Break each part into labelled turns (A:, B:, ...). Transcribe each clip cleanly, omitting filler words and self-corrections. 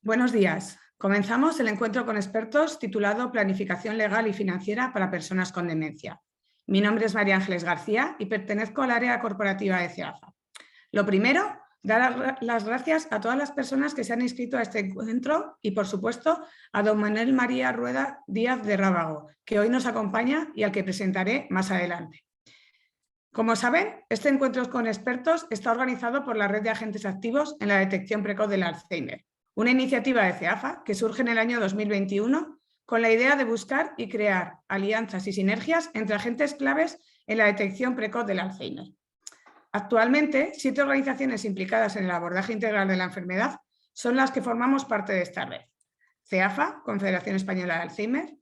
A: Buenos días. Comenzamos el encuentro con expertos titulado Planificación legal y financiera para personas con demencia. Mi nombre es María Ángeles García y pertenezco al área corporativa de CEAFA. Lo primero, dar las gracias a todas las personas que se han inscrito a este encuentro y, por supuesto, a don Manuel María Rueda Díaz de Rábago, que hoy nos acompaña y al que presentaré más adelante. Como saben, este encuentro con expertos está organizado por la Red de Agentes Activos en la Detección Precoz del Alzheimer, una iniciativa de CEAFA que surge en el año 2021 con la idea de buscar y crear alianzas y sinergias entre agentes claves en la detección precoz del Alzheimer. Actualmente, 7 organizaciones implicadas en el abordaje integral de la enfermedad son las que formamos parte de esta red. CEAFA, Confederación Española de Alzheimer;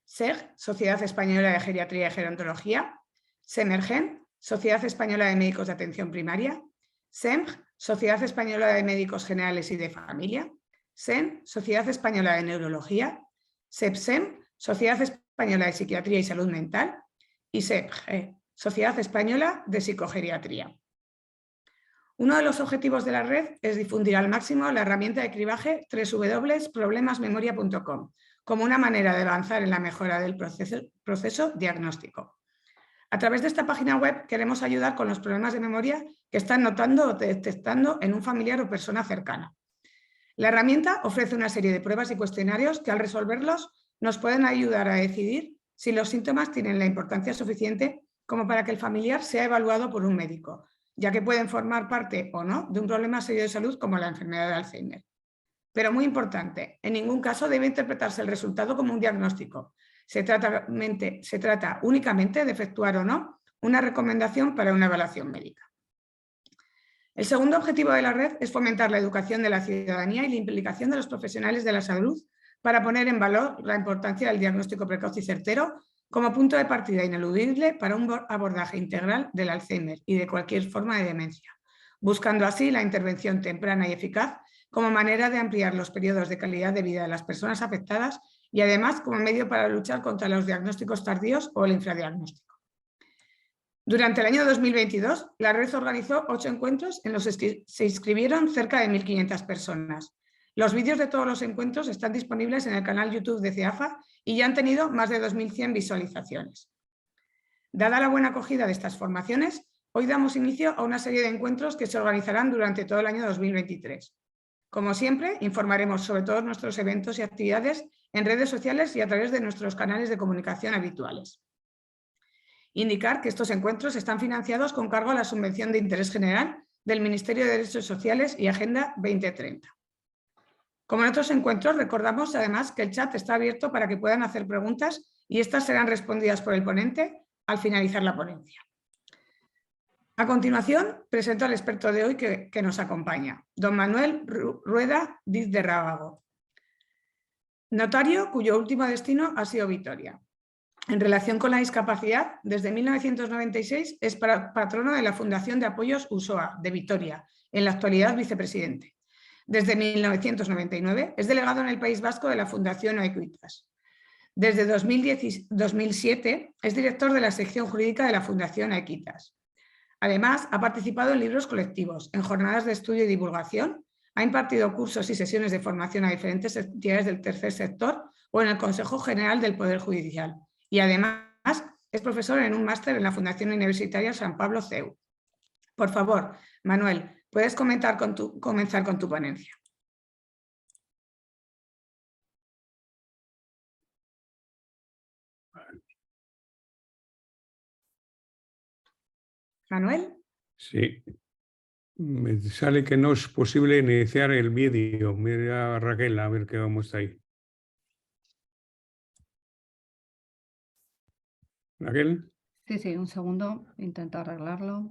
A: SEG, Sociedad Española de Geriatría y Gerontología; SEMERGEN, Sociedad Española de Médicos de Atención Primaria; SEMG, Sociedad Española de Médicos Generales y de Familia; SEN, Sociedad Española de Neurología; SEPSEM, Sociedad Española de Psiquiatría y Salud Mental; y SEPG, Sociedad Española de Psicogeriatría. Uno de los objetivos de la red es difundir al máximo la herramienta de cribaje www.problemasmemoria.com como una manera de avanzar en la mejora del proceso diagnóstico. A través de esta página web queremos ayudar con los problemas de memoria que están notando o detectando en un familiar o persona cercana. La herramienta ofrece una serie de pruebas y cuestionarios que, al resolverlos, nos pueden ayudar a decidir si los síntomas tienen la importancia suficiente como para que el familiar sea evaluado por un médico, ya que pueden formar parte o no de un problema serio de salud como la enfermedad de Alzheimer. Pero muy importante, en ningún caso debe interpretarse el resultado como un diagnóstico. Se trata únicamente de efectuar o no una recomendación para una evaluación médica. El segundo objetivo de la red es fomentar la educación de la ciudadanía y la implicación de los profesionales de la salud para poner en valor la importancia del diagnóstico precoz y certero como punto de partida ineludible para un abordaje integral del Alzheimer y de cualquier forma de demencia, buscando así la intervención temprana y eficaz como manera de ampliar los periodos de calidad de vida de las personas afectadas y además como medio para luchar contra los diagnósticos tardíos o el infradiagnóstico. Durante el año 2022, la red organizó 8 encuentros en los que se inscribieron cerca de 1.500 personas. Los vídeos de todos los encuentros están disponibles en el canal YouTube de CEAFA y ya han tenido más de 2.100 visualizaciones. Dada la buena acogida de estas formaciones, hoy damos inicio a una serie de encuentros que se organizarán durante todo el año 2023. Como siempre, informaremos sobre todos nuestros eventos y actividades en redes sociales y a través de nuestros canales de comunicación habituales. Indicar que estos encuentros están financiados con cargo a la Subvención de Interés General del Ministerio de Derechos Sociales y Agenda 2030. Como en otros encuentros, recordamos además que el chat está abierto para que puedan hacer preguntas y estas serán respondidas por el ponente al finalizar la ponencia. A continuación, presento al experto de hoy que nos acompaña, don Manuel Rueda Díaz de Rábago, notario cuyo último destino ha sido Vitoria. En relación con la discapacidad, desde 1996 es patrono de la Fundación de Apoyos USOA de Vitoria, en la actualidad vicepresidente. Desde 1999 es delegado en el País Vasco de la Fundación Equitas. Desde 2007 es director de la sección jurídica de la Fundación Equitas. Además, ha participado en libros colectivos, en jornadas de estudio y divulgación, ha impartido cursos y sesiones de formación a diferentes entidades del tercer sector o en el Consejo General del Poder Judicial. Y además es profesor en un máster en la Fundación Universitaria San Pablo CEU. Por favor, Manuel, puedes comenzar con tu ponencia. Manuel.
B: Sí, me sale que no es posible iniciar el vídeo. Mira a Raquel, a ver qué vamos está ahí. ¿Raquel?
C: Sí, un segundo, intento arreglarlo.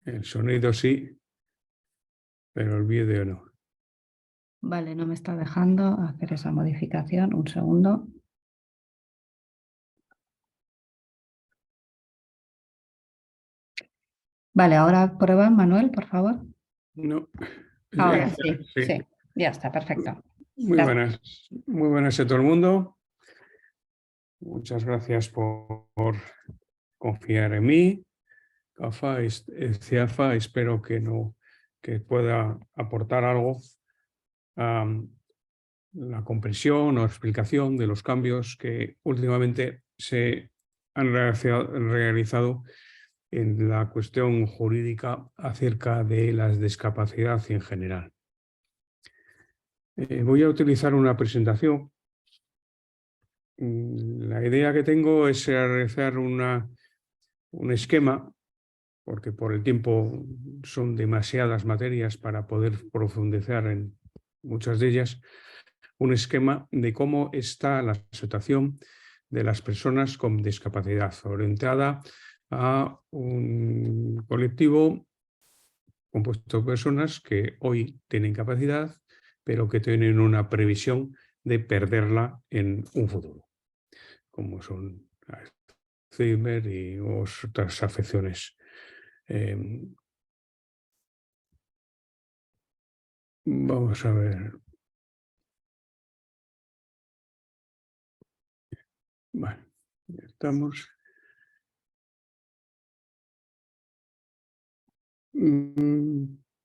B: El sonido sí, pero el vídeo no.
C: Vale, no me está dejando hacer esa modificación. Un segundo. Vale, ahora prueba, Manuel, por favor.
B: No.
C: Ahora
B: Sí.
C: sí, ya está, perfecto.
B: Muy buenas a todo el mundo. Muchas gracias por confiar en mí. CEAFA, espero que no que pueda aportar algo a la comprensión o explicación de los cambios que últimamente se han realizado en la cuestión jurídica acerca de la discapacidad en general. Voy a utilizar una presentación. La idea que tengo es realizar un esquema, porque por el tiempo son demasiadas materias para poder profundizar en muchas de ellas, un esquema de cómo está la situación de las personas con discapacidad, orientada a un colectivo compuesto de personas que hoy tienen capacidad, pero que tienen una previsión de perderla en un futuro, como son Alzheimer y otras afecciones. Vamos a ver. Vale, ya estamos.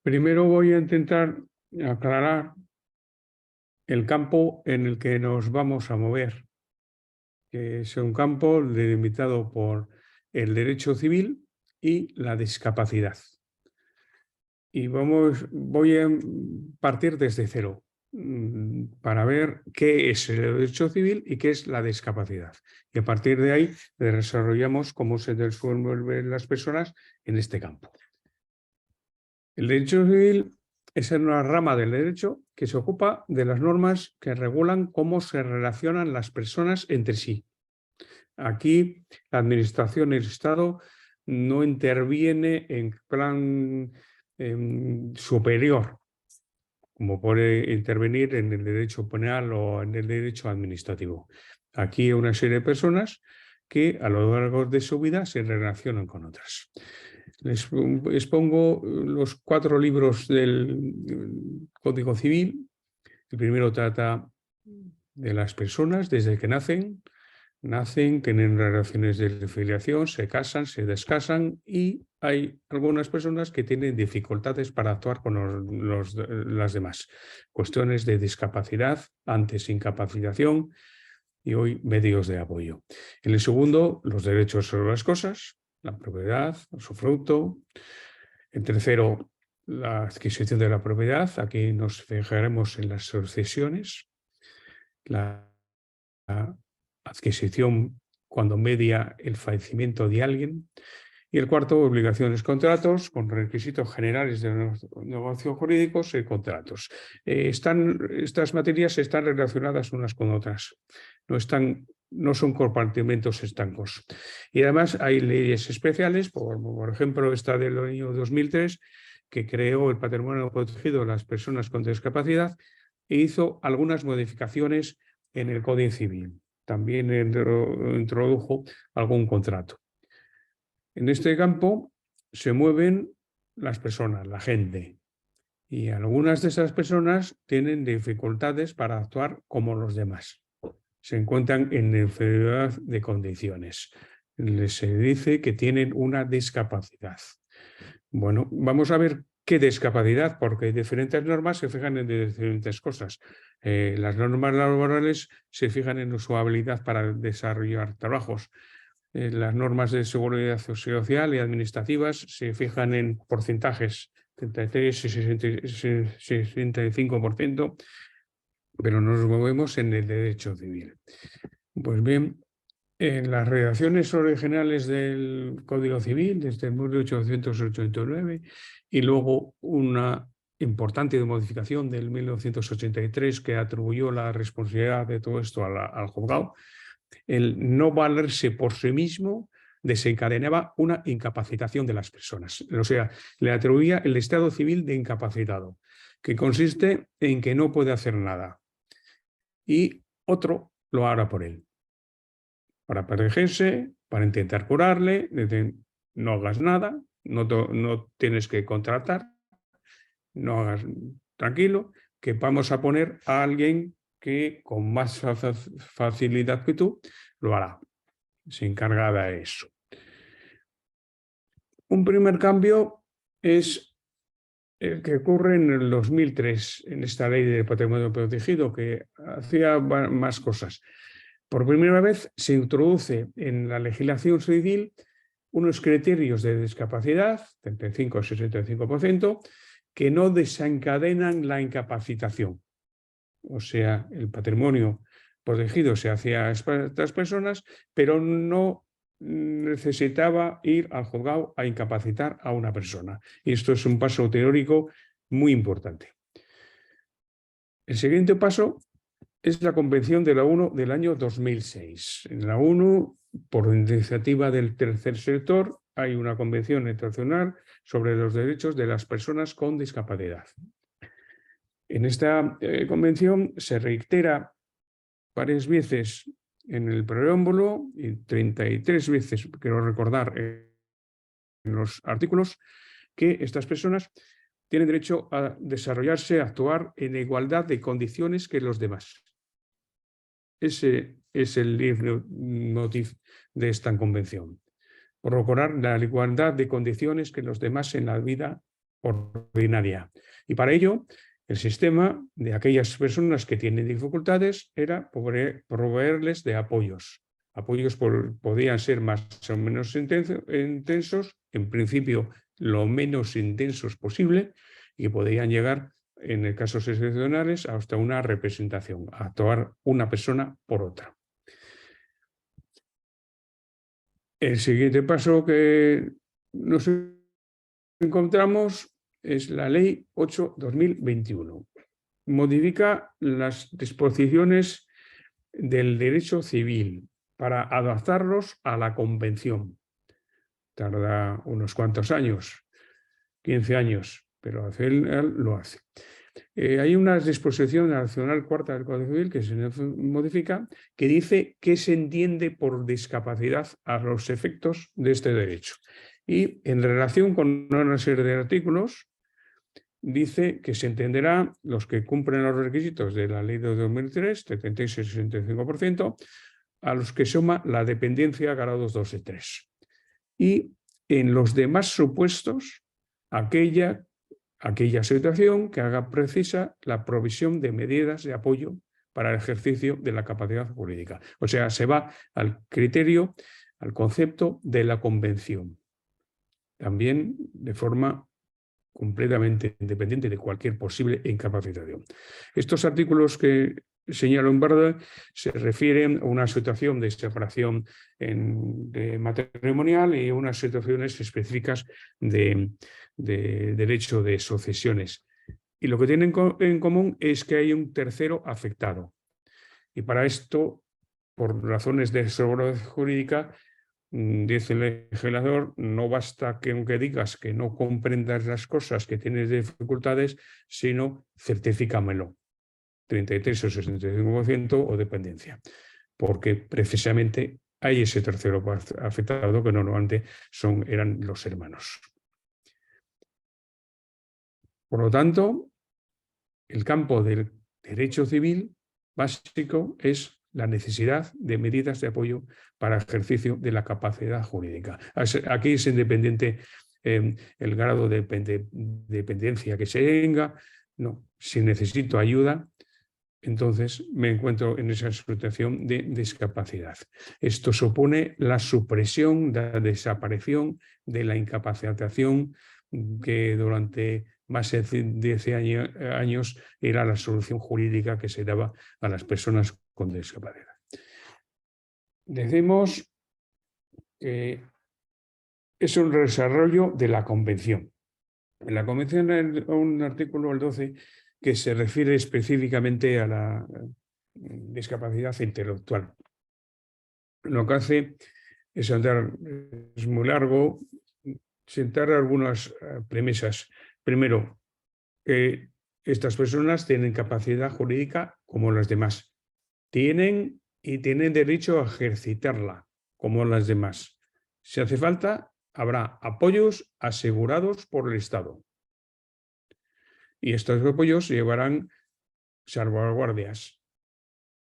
B: Primero voy a intentar aclarar el campo en el que nos vamos a mover, que es un campo delimitado por el derecho civil y la discapacidad. Y voy a partir desde cero para ver qué es el derecho civil y qué es la discapacidad. Y a partir de ahí desarrollamos cómo se desenvuelven las personas en este campo. El derecho civil es una rama del derecho que se ocupa de las normas que regulan cómo se relacionan las personas entre sí. Aquí la Administración y el Estado no interviene en plan superior, como puede intervenir en el derecho penal o en el derecho administrativo. Aquí hay una serie de personas que a lo largo de su vida se relacionan con otras. Les expongo los 4 libros del Código Civil. El primero trata de las personas desde que nacen, tienen relaciones de filiación, se casan, se descasan y hay algunas personas que tienen dificultades para actuar con las demás. Cuestiones de discapacidad, antes incapacitación y hoy medios de apoyo. En el segundo, los derechos sobre las cosas, la propiedad, su fruto. En tercero, la adquisición de la propiedad. Aquí nos fijaremos en las sucesiones. La adquisición cuando media el fallecimiento de alguien. Y el cuarto, obligaciones, contratos, con requisitos generales de negocios jurídicos y contratos. Estas materias están relacionadas unas con otras, no son compartimentos estancos. Y además hay leyes especiales, por ejemplo, esta del año 2003, que creó el patrimonio protegido de las personas con discapacidad e hizo algunas modificaciones en el Código Civil. También introdujo algún contrato. En este campo se mueven las personas, la gente, y algunas de esas personas tienen dificultades para actuar como los demás. Se encuentran en inferioridad de condiciones. Se dice que tienen una discapacidad. Bueno, vamos a ver qué discapacidad, porque diferentes normas se fijan en diferentes cosas. Las normas laborales se fijan en su habilidad para desarrollar trabajos. Las normas de seguridad social y administrativas se fijan en porcentajes, 33 y 65%, pero nos movemos en el derecho civil. Pues bien, en las redacciones originales del Código Civil, desde 1889, y luego una importante modificación del 1983 que atribuyó la responsabilidad de todo esto al juzgado, el no valerse por sí mismo desencadenaba una incapacitación de las personas. O sea, le atribuía el estado civil de incapacitado, que consiste en que no puede hacer nada y otro lo hará por él. Para protegerse, para intentar curarle, no hagas nada, no tienes que contratar, no hagas tranquilo, que vamos a poner a alguien que con más facilidad que tú lo hará. Se encarga de eso. Un primer cambio es que ocurre en el 2003, en esta ley de patrimonio protegido, que hacía más cosas. Por primera vez se introduce en la legislación civil unos criterios de discapacidad, 35 o 65%, que no desencadenan la incapacitación. O sea, el patrimonio protegido se hacía a estas personas, pero no necesitaba ir al juzgado a incapacitar a una persona. Y esto es un paso teórico muy importante. El siguiente paso es la Convención de la ONU del año 2006. En la ONU, por iniciativa del tercer sector, hay una convención internacional sobre los derechos de las personas con discapacidad. En esta convención se reitera varias veces en el preámbulo y 33 veces, quiero recordar, en los artículos, que estas personas tienen derecho a desarrollarse, a actuar en igualdad de condiciones que los demás. Ese es el leitmotiv de esta convención. Procurar la igualdad de condiciones que los demás en la vida ordinaria. Y para ello, el sistema de aquellas personas que tienen dificultades era proveerles de apoyos. Apoyos podían ser más o menos intensos, en principio lo menos intensos posible, y podían llegar, en casos excepcionales, hasta una representación, a actuar una persona por otra. El siguiente paso que nos encontramos es la Ley 8/2021. Modifica las disposiciones del derecho civil para adaptarlos a la Convención. Tarda unos cuantos años, 15 años, pero lo hace. Hay una disposición nacional cuarta del Código Civil que se modifica, que dice qué se entiende por discapacidad a los efectos de este derecho. Y en relación con una serie de artículos, dice que se entenderá los que cumplen los requisitos de la ley de 2003, 76 y 65%, a los que suma la dependencia grados 2 y 3. Y en los demás supuestos, aquella situación que haga precisa la provisión de medidas de apoyo para el ejercicio de la capacidad jurídica. O sea, se va al criterio, al concepto de la convención. También de forma completamente independiente de cualquier posible incapacitación. Estos artículos que señalo en verde se refieren a una situación de separación matrimonial y unas situaciones específicas de derecho de sucesiones. Y lo que tienen en común es que hay un tercero afectado. Y para esto, por razones de seguridad jurídica, dice el legislador, no basta que aunque digas que no comprendas las cosas, que tienes dificultades, sino certifícamelo. 33 o 65% o dependencia. Porque precisamente hay ese tercero afectado que normalmente eran los hermanos. Por lo tanto, el campo del derecho civil básico es la necesidad de medidas de apoyo para el ejercicio de la capacidad jurídica. Aquí es independiente el grado de dependencia que se tenga. No, si necesito ayuda, entonces me encuentro en esa situación de discapacidad. Esto supone la supresión, la desaparición de la incapacitación que durante más de 10 años era la solución jurídica que se daba a las personas con discapacidad. Decimos que es un desarrollo de la Convención. En la Convención hay un artículo, el 12, que se refiere específicamente a la discapacidad intelectual. Lo que hace es es muy largo, sentar algunas premisas. Primero, que estas personas tienen capacidad jurídica como las demás. Tienen derecho a ejercitarla como las demás. Si hace falta, habrá apoyos asegurados por el Estado. Y estos apoyos llevarán salvaguardias.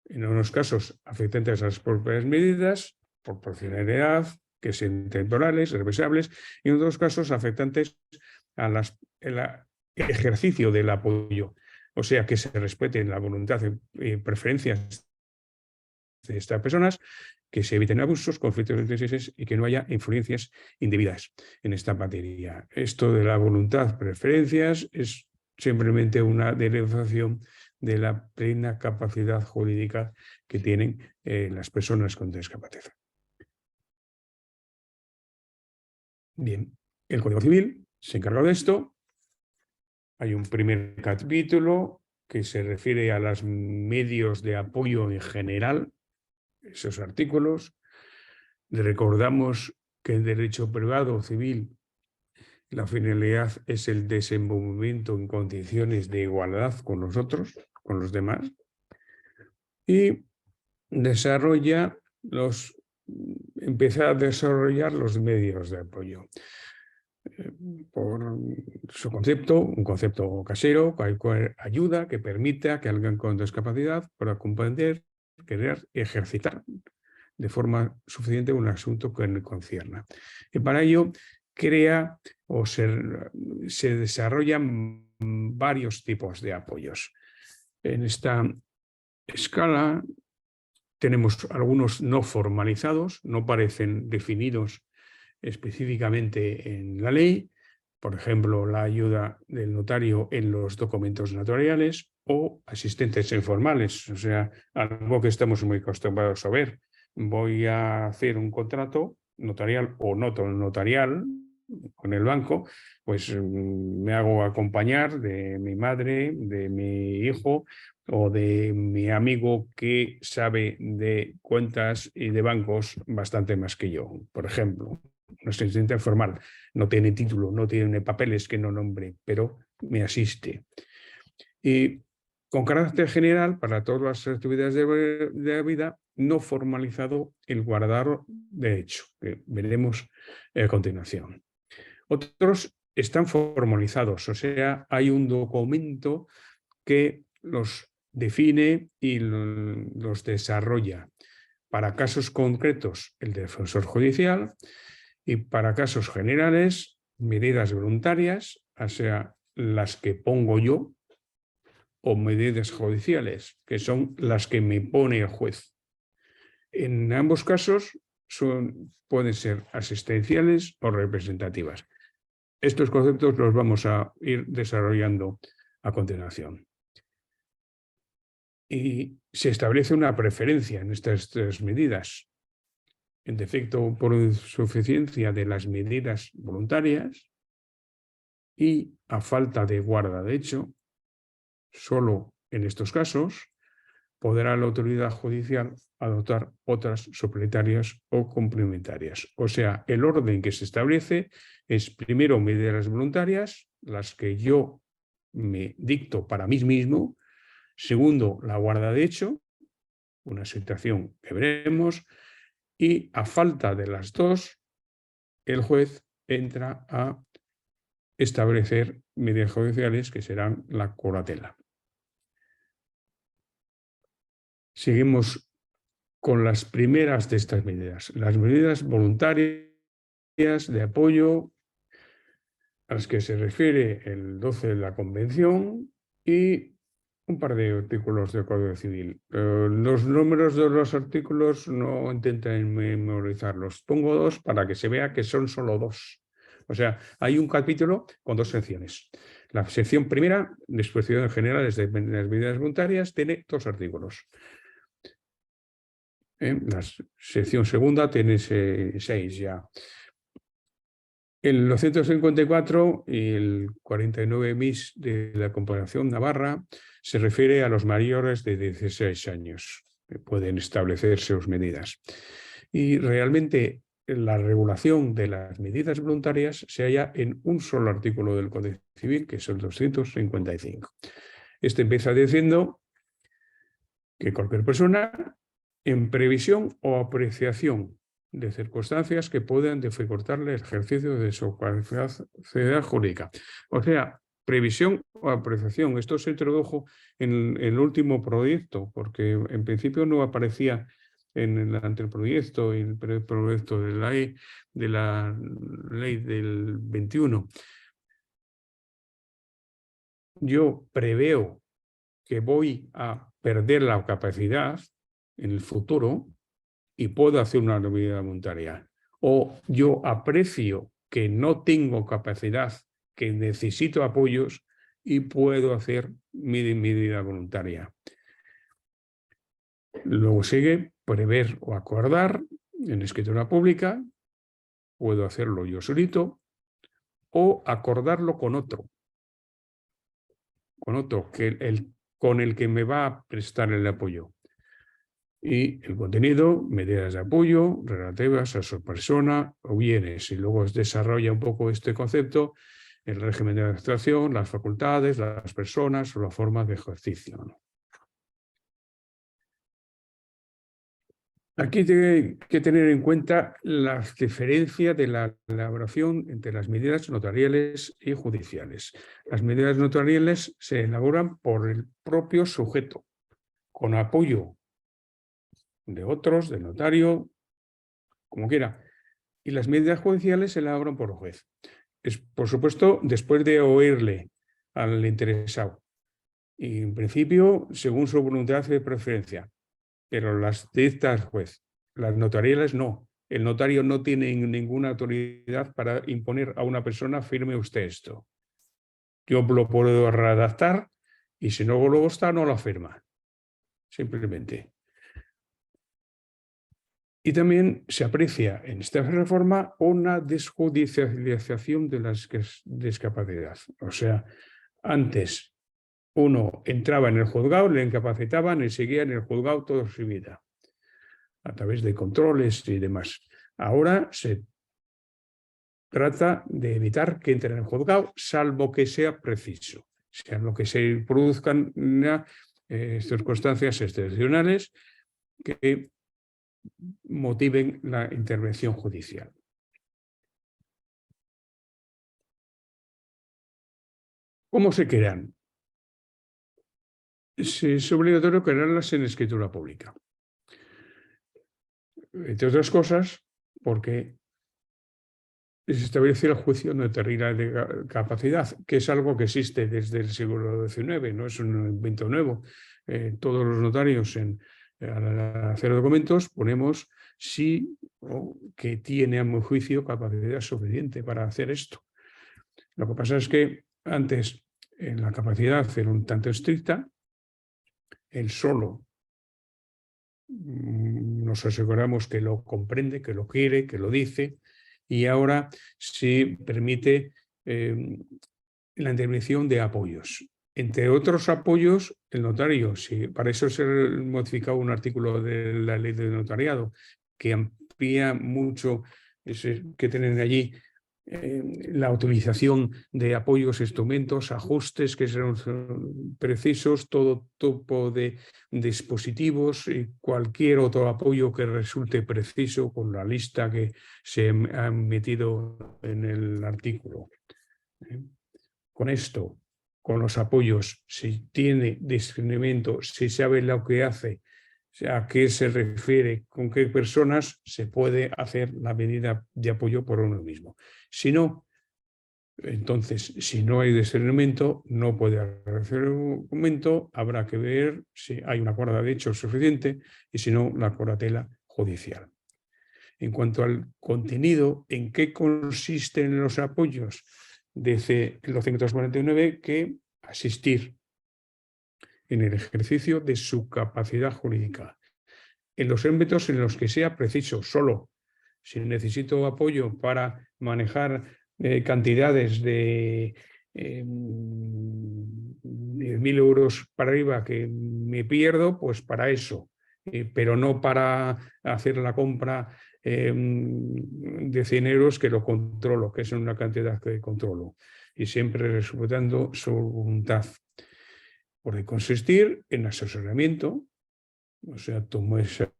B: En unos casos afectantes a las propias medidas, proporcionalidad, que sean temporales, revisables, y en otros casos afectantes a ejercicio del apoyo, o sea, que se respeten la voluntad y preferencias de estas personas, que se eviten abusos, conflictos de intereses y que no haya influencias indebidas en esta materia. Esto de la voluntad, preferencias, es simplemente una derivación de la plena capacidad jurídica que tienen las personas con discapacidad. Bien, el Código Civil se encarga de esto. Hay un primer capítulo que se refiere a los medios de apoyo en general, esos artículos. Recordamos que en derecho privado o civil la finalidad es el desenvolvimiento en condiciones de igualdad con los otros, con los demás, y empieza a desarrollar los medios de apoyo. Por su concepto, un concepto casero, cualquier ayuda que permita que alguien con discapacidad pueda comprender, querer y ejercitar de forma suficiente un asunto que le concierna. Y para ello crea o se desarrollan varios tipos de apoyos. En esta escala tenemos algunos no formalizados, no parecen definidos específicamente en la ley, por ejemplo, la ayuda del notario en los documentos notariales o asistentes informales, o sea, algo que estamos muy acostumbrados a ver. Voy a hacer un contrato notarial o no notarial con el banco, pues me hago acompañar de mi madre, de mi hijo o de mi amigo que sabe de cuentas y de bancos bastante más que yo, por ejemplo. Un asistente formal no tiene título, no tiene papeles que no nombre, pero me asiste. Y con carácter general, para todas las actividades de la vida, no formalizado el guardar de hecho, que veremos a continuación. Otros están formalizados, o sea, hay un documento que los define y los desarrolla. Para casos concretos, el defensor judicial, y para casos generales, medidas voluntarias, o sea, las que pongo yo, o medidas judiciales, que son las que me pone el juez. En ambos casos pueden ser asistenciales o representativas. Estos conceptos los vamos a ir desarrollando a continuación. Y se establece una preferencia en estas tres medidas. En defecto por insuficiencia de las medidas voluntarias y a falta de guarda de hecho, solo en estos casos podrá la autoridad judicial adoptar otras suplementarias o complementarias. O sea, el orden que se establece es primero medidas voluntarias, las que yo me dicto para mí mismo. Segundo, la guarda de hecho, una situación que veremos. Y a falta de las dos, el juez entra a establecer medidas judiciales que serán la curatela. Seguimos con las primeras de estas medidas, las medidas voluntarias de apoyo a las que se refiere el 12 de la Convención y un par de artículos del Código Civil. Los números de los artículos no intenten memorizarlos. Pongo dos para que se vea que son solo dos. O sea, hay un capítulo con dos secciones. La sección primera, disposiciones generales de las medidas voluntarias, tiene dos artículos. La sección segunda tiene 6 ya. El 254 y el 49 bis de la Comparación Navarra se refiere a los mayores de 16 años, que pueden establecer sus medidas. Y realmente la regulación de las medidas voluntarias se halla en un solo artículo del Código Civil, que es el 255. Este empieza diciendo que cualquier persona, en previsión o apreciación de circunstancias que puedan dificultarle el ejercicio de su capacidad jurídica. O sea, previsión o apreciación. Esto se introdujo en el último proyecto, porque en principio no aparecía en el anteproyecto y el proyecto de la ley del 21. yo preveo que voy a perder la capacidad en el futuro y puedo hacer una medida voluntaria. O yo aprecio que no tengo capacidad, que necesito apoyos y puedo hacer mi medida voluntaria. Luego sigue prever o acordar en escritura pública. Puedo hacerlo yo solito o acordarlo con otro con el que me va a prestar el apoyo. Y el contenido, medidas de apoyo relativas a su persona o bienes. Y luego desarrolla un poco este concepto, el régimen de administración, las facultades, las personas o la forma de ejercicio. Aquí hay que tener en cuenta la diferencia de la elaboración entre las medidas notariales y judiciales. Las medidas notariales se elaboran por el propio sujeto, con apoyo de otros, del notario, como quiera. Y las medidas judiciales se elaboran por el juez. Por supuesto, después de oírle al interesado. Y en principio, según su voluntad de preferencia. Pero las dicta el juez. Las notariales no. El notario no tiene ninguna autoridad para imponer a una persona: firme usted esto. Yo lo puedo redactar y si no luego está, no lo firma. Simplemente. Y también se aprecia en esta reforma una desjudicialización de la discapacidad. O sea, antes uno entraba en el juzgado, le incapacitaban y seguía en el juzgado toda su vida, a través de controles y demás. Ahora se trata de evitar que entre en el juzgado, salvo que sea preciso, salvo que se produzcan circunstancias excepcionales que motiven la intervención judicial. ¿Cómo se crean? Es obligatorio crearlas en escritura pública. Entre otras cosas, porque se establece el juicio de notarial de capacidad, que es algo que existe desde el siglo XIX, no es un invento nuevo. Todos los notarios al hacer documentos ponemos sí o que tiene a mi juicio capacidad suficiente para hacer esto. Lo que pasa es que antes la capacidad era un tanto estricta, él solo nos aseguramos que lo comprende, que lo quiere, que lo dice, y ahora se permite la intervención de apoyos. Entre otros apoyos, el notario, para eso se ha modificado un artículo de la ley de notariado que amplía mucho que tienen allí la utilización de apoyos, instrumentos, ajustes que son precisos, todo tipo de dispositivos y cualquier otro apoyo que resulte preciso con la lista que se ha metido en el artículo. Con esto, con los apoyos, si tiene discernimiento, si sabe lo que hace, a qué se refiere, con qué personas, se puede hacer la medida de apoyo por uno mismo. Si no, entonces, si no hay discernimiento, no puede hacer un documento, habrá que ver si hay una cuerda de hecho suficiente y si no, la curatela judicial. En cuanto al contenido, ¿en qué consisten los apoyos? Dice el 249 que asistir en el ejercicio de su capacidad jurídica, en los ámbitos en los que sea preciso, solo. Si necesito apoyo para manejar cantidades de 10.000 euros para arriba que me pierdo, pues para eso, pero no para hacer la compra de 100 euros que lo controlo, que es una cantidad que controlo, y siempre respetando su voluntad. Puede consistir en asesoramiento, o sea, tomo esas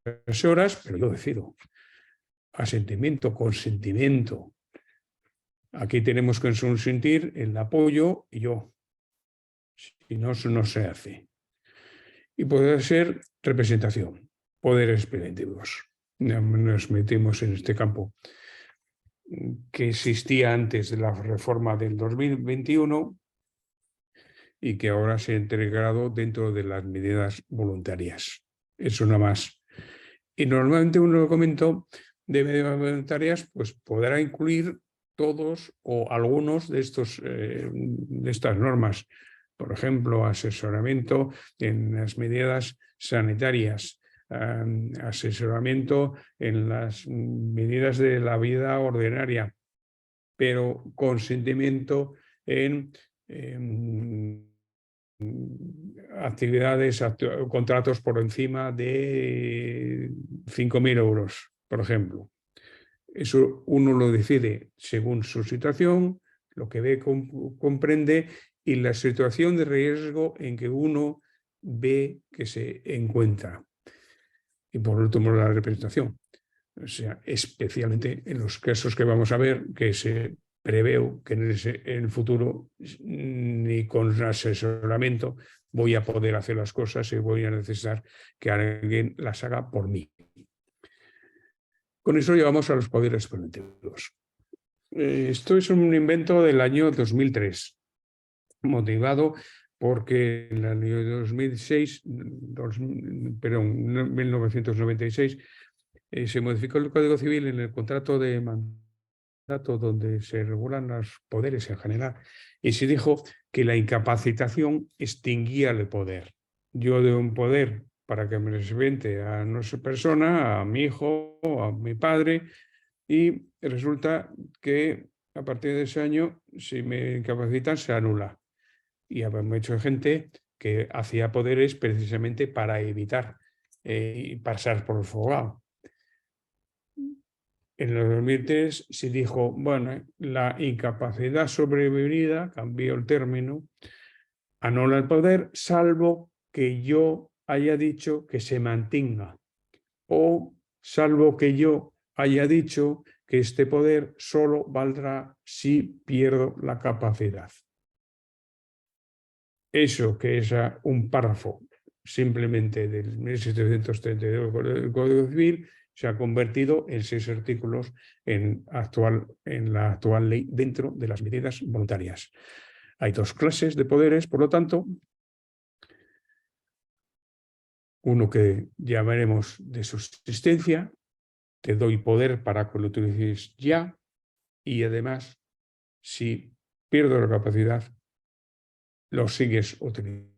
B: horas, pero yo decido. Asentimiento, consentimiento. Aquí tenemos que consentir el apoyo y yo. Si no, eso no se hace. Y puede ser representación, poderes preventivos. Nos metemos en este campo que existía antes de la reforma del 2021 y que ahora se ha integrado dentro de las medidas voluntarias. Eso nada más. Y normalmente un documento de medidas voluntarias pues, podrá incluir todos o algunos de estas normas. Por ejemplo, asesoramiento en las medidas sanitarias, asesoramiento en las medidas de la vida ordinaria, pero consentimiento en contratos por encima de 5.000 euros, por ejemplo. Eso uno lo decide según su situación, lo que ve, comprende y la situación de riesgo en que uno ve que se encuentra. Y por último, la representación. O sea, especialmente en los casos que vamos a ver, que se prevé que en el futuro ni con asesoramiento voy a poder hacer las cosas y voy a necesitar que alguien las haga por mí. Con eso llegamos a los poderes preventivos. Esto es un invento del año 2003, motivado porque en el año 1996 se modificó el Código Civil en el contrato de mandato donde se regulan los poderes en general y se dijo que la incapacitación extinguía el poder. Yo doy un poder para que me represente a nuestra persona, a mi hijo, a mi padre, y resulta que a partir de ese año, si me incapacitan, se anula. Y habemos hecho gente que hacía poderes precisamente para evitar pasar por el fogado. En el 2003 se dijo, bueno, la incapacidad sobrevenida, cambió el término, anula el poder, salvo que yo haya dicho que se mantenga, o salvo que yo haya dicho que este poder solo valdrá si pierdo la capacidad. Eso que es un párrafo simplemente del 1732 del Código Civil se ha convertido en 6 artículos en la actual ley dentro de las medidas voluntarias. Hay 2 clases de poderes, por lo tanto, uno que llamaremos de subsistencia, te doy poder para que lo utilices ya, y además, si pierdo la capacidad, lo sigues utilizando.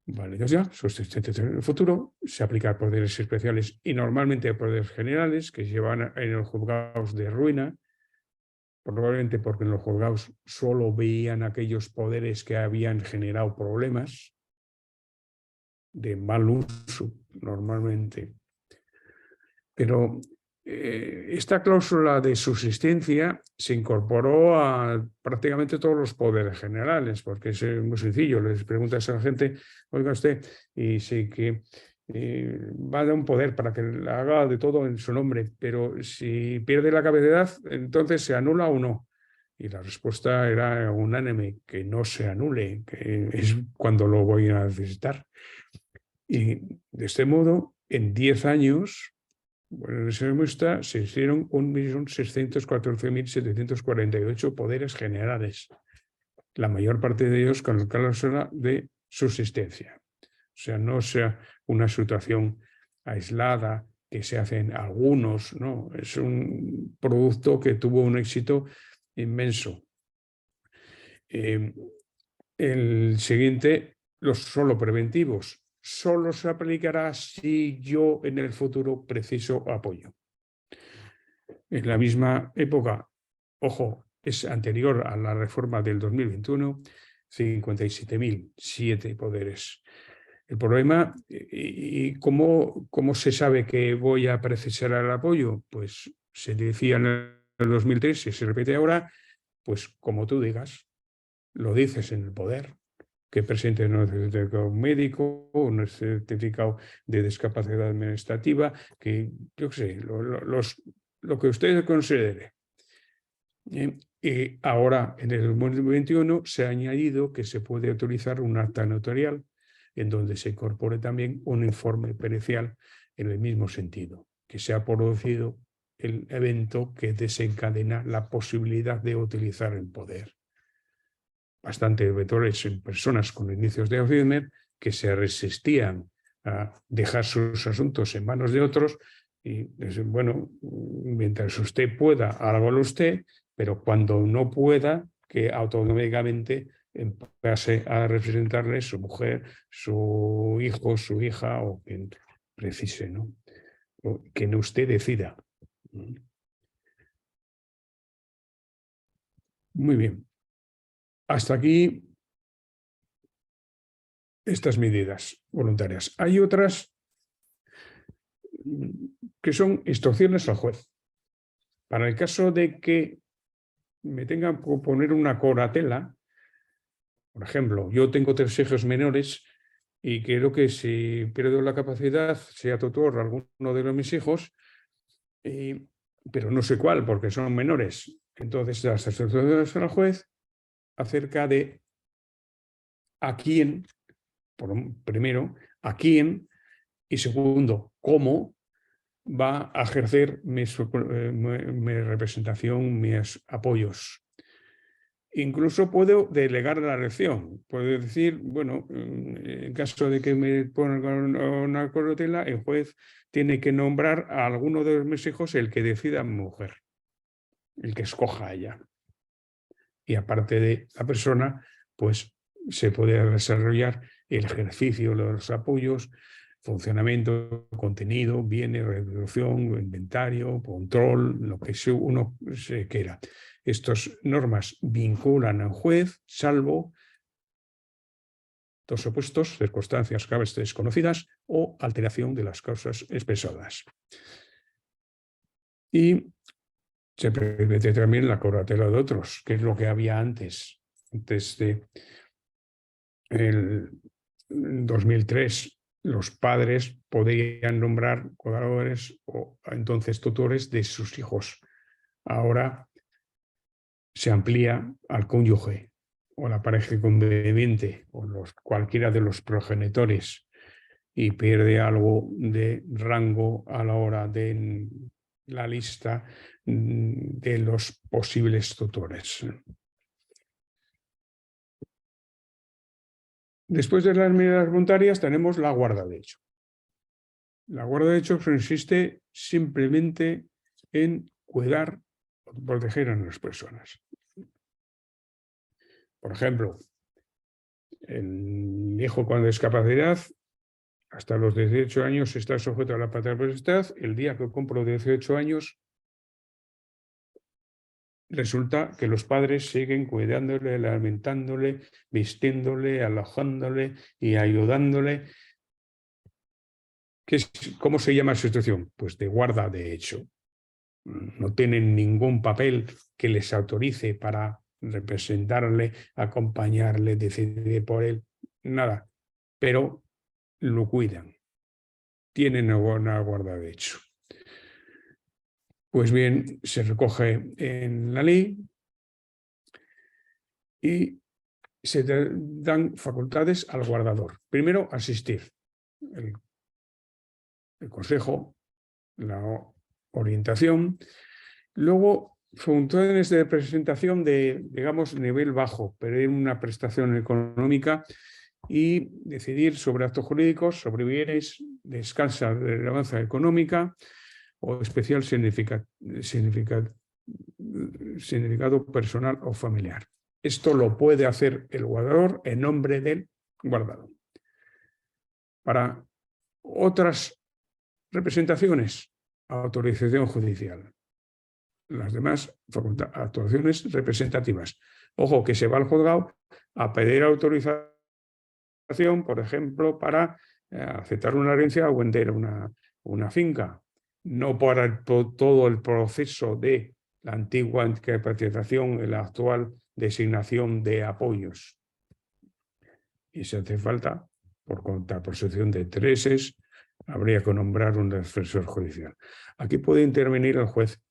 B: Vale, ya, subsistencia en el futuro, se aplica a poderes especiales y normalmente a poderes generales que se llevan en los juzgados de ruina, probablemente porque en los juzgados solo veían aquellos poderes que habían generado problemas de mal uso normalmente. Pero esta cláusula de subsistencia se incorporó a prácticamente todos los poderes generales, porque es muy sencillo. Les preguntas a la gente, oiga usted, y sí que va a dar un poder para que haga de todo en su nombre, pero si pierde la capacidad, entonces se anula o no. Y la respuesta era unánime, que no se anule, que es cuando lo voy a necesitar. Y de este modo, en 10 años, bueno, en esa muestra se hicieron 1.614.748 poderes generales, la mayor parte de ellos con la cláusula de subsistencia. O sea, no sea una situación aislada que se hacen algunos, no, es un producto que tuvo un éxito inmenso. El siguiente, los solo preventivos. Solo se aplicará si yo en el futuro preciso apoyo. En la misma época, ojo, es anterior a la reforma del 2021, 57.007 poderes. El problema, ¿y cómo se sabe que voy a precisar el apoyo? Pues se decía en el 2003 y se repite ahora, pues como tú digas, lo dices en el poder, que presente un certificado médico, un certificado de discapacidad administrativa, que yo qué sé, lo que usted considere. Y ahora, en el 2021, se ha añadido que se puede utilizar un acta notarial en donde se incorpore también un informe pericial en el mismo sentido, que se ha producido el evento que desencadena la posibilidad de utilizar el poder. bastante habituales en personas con inicios de Alzheimer que se resistían a dejar sus asuntos en manos de otros y, bueno, mientras usted pueda, hágalo usted, pero cuando no pueda, que automáticamente pase a representarle su mujer, su hijo, su hija o quien precise, ¿no? O quien usted decida. Muy bien. Hasta aquí estas medidas voluntarias. Hay otras que son instrucciones al juez. Para el caso de que me tengan que poner una curatela, por ejemplo, yo tengo 3 hijos menores y quiero que si pierdo la capacidad sea tutor alguno de mis hijos, pero no sé cuál porque son menores. Entonces, las instrucciones al juez acerca de a quién, primero, a quién y segundo, cómo va a ejercer mi representación, mis apoyos. Incluso puedo delegar la elección. Puedo decir, bueno, en caso de que me pongan una curatela, el juez tiene que nombrar a alguno de mis hijos el que decida mi mujer, el que escoja a ella. Y aparte de la persona, pues se puede desarrollar el ejercicio de los apoyos, funcionamiento, contenido, bienes, reproducción, inventario, control, lo que uno se quiera. Estas normas vinculan al juez, salvo dos opuestos, circunstancias graves desconocidas o alteración de las causas expresadas. Y se permite también la curatela de otros, que es lo que había antes de el 2003. Los padres podían nombrar cuidadores o entonces tutores de sus hijos. Ahora se amplía al cónyuge o la pareja conviviente o cualquiera de los progenitores y pierde algo de rango a la hora de la lista de los posibles tutores. Después de las medidas voluntarias tenemos la guarda de hecho. La guarda de hecho consiste simplemente en cuidar o proteger a las personas. Por ejemplo, el hijo con discapacidad hasta los 18 años está sujeto a la paternidad potestad. El día que cumplo 18 años resulta que los padres siguen cuidándole, alimentándole, vistiéndole, alojándole y ayudándole. ¿Cómo se llama esa situación? Pues de guarda de hecho. No tienen ningún papel que les autorice para representarle, acompañarle, decidir por él, nada. Pero lo cuidan. Tienen una guarda de hecho. Pues bien, se recoge en la ley y se dan facultades al guardador. Primero, asistir. El consejo, la orientación. Luego, funciones de presentación de, digamos, nivel bajo, pedir una prestación económica y decidir sobre actos jurídicos, sobre bienes de escasa relevancia económica o especial significado personal o familiar. Esto lo puede hacer el guardador en nombre del guardado. Para otras representaciones, autorización judicial. Las demás actuaciones representativas. Ojo, que se va al juzgado a pedir autorización, por ejemplo, para aceptar una herencia o vender una finca. No para todo el proceso de la antigua incapacitación y la actual designación de apoyos. Y si hace falta, por contraposición de intereses, habría que nombrar un defensor judicial. Aquí puede intervenir el juez.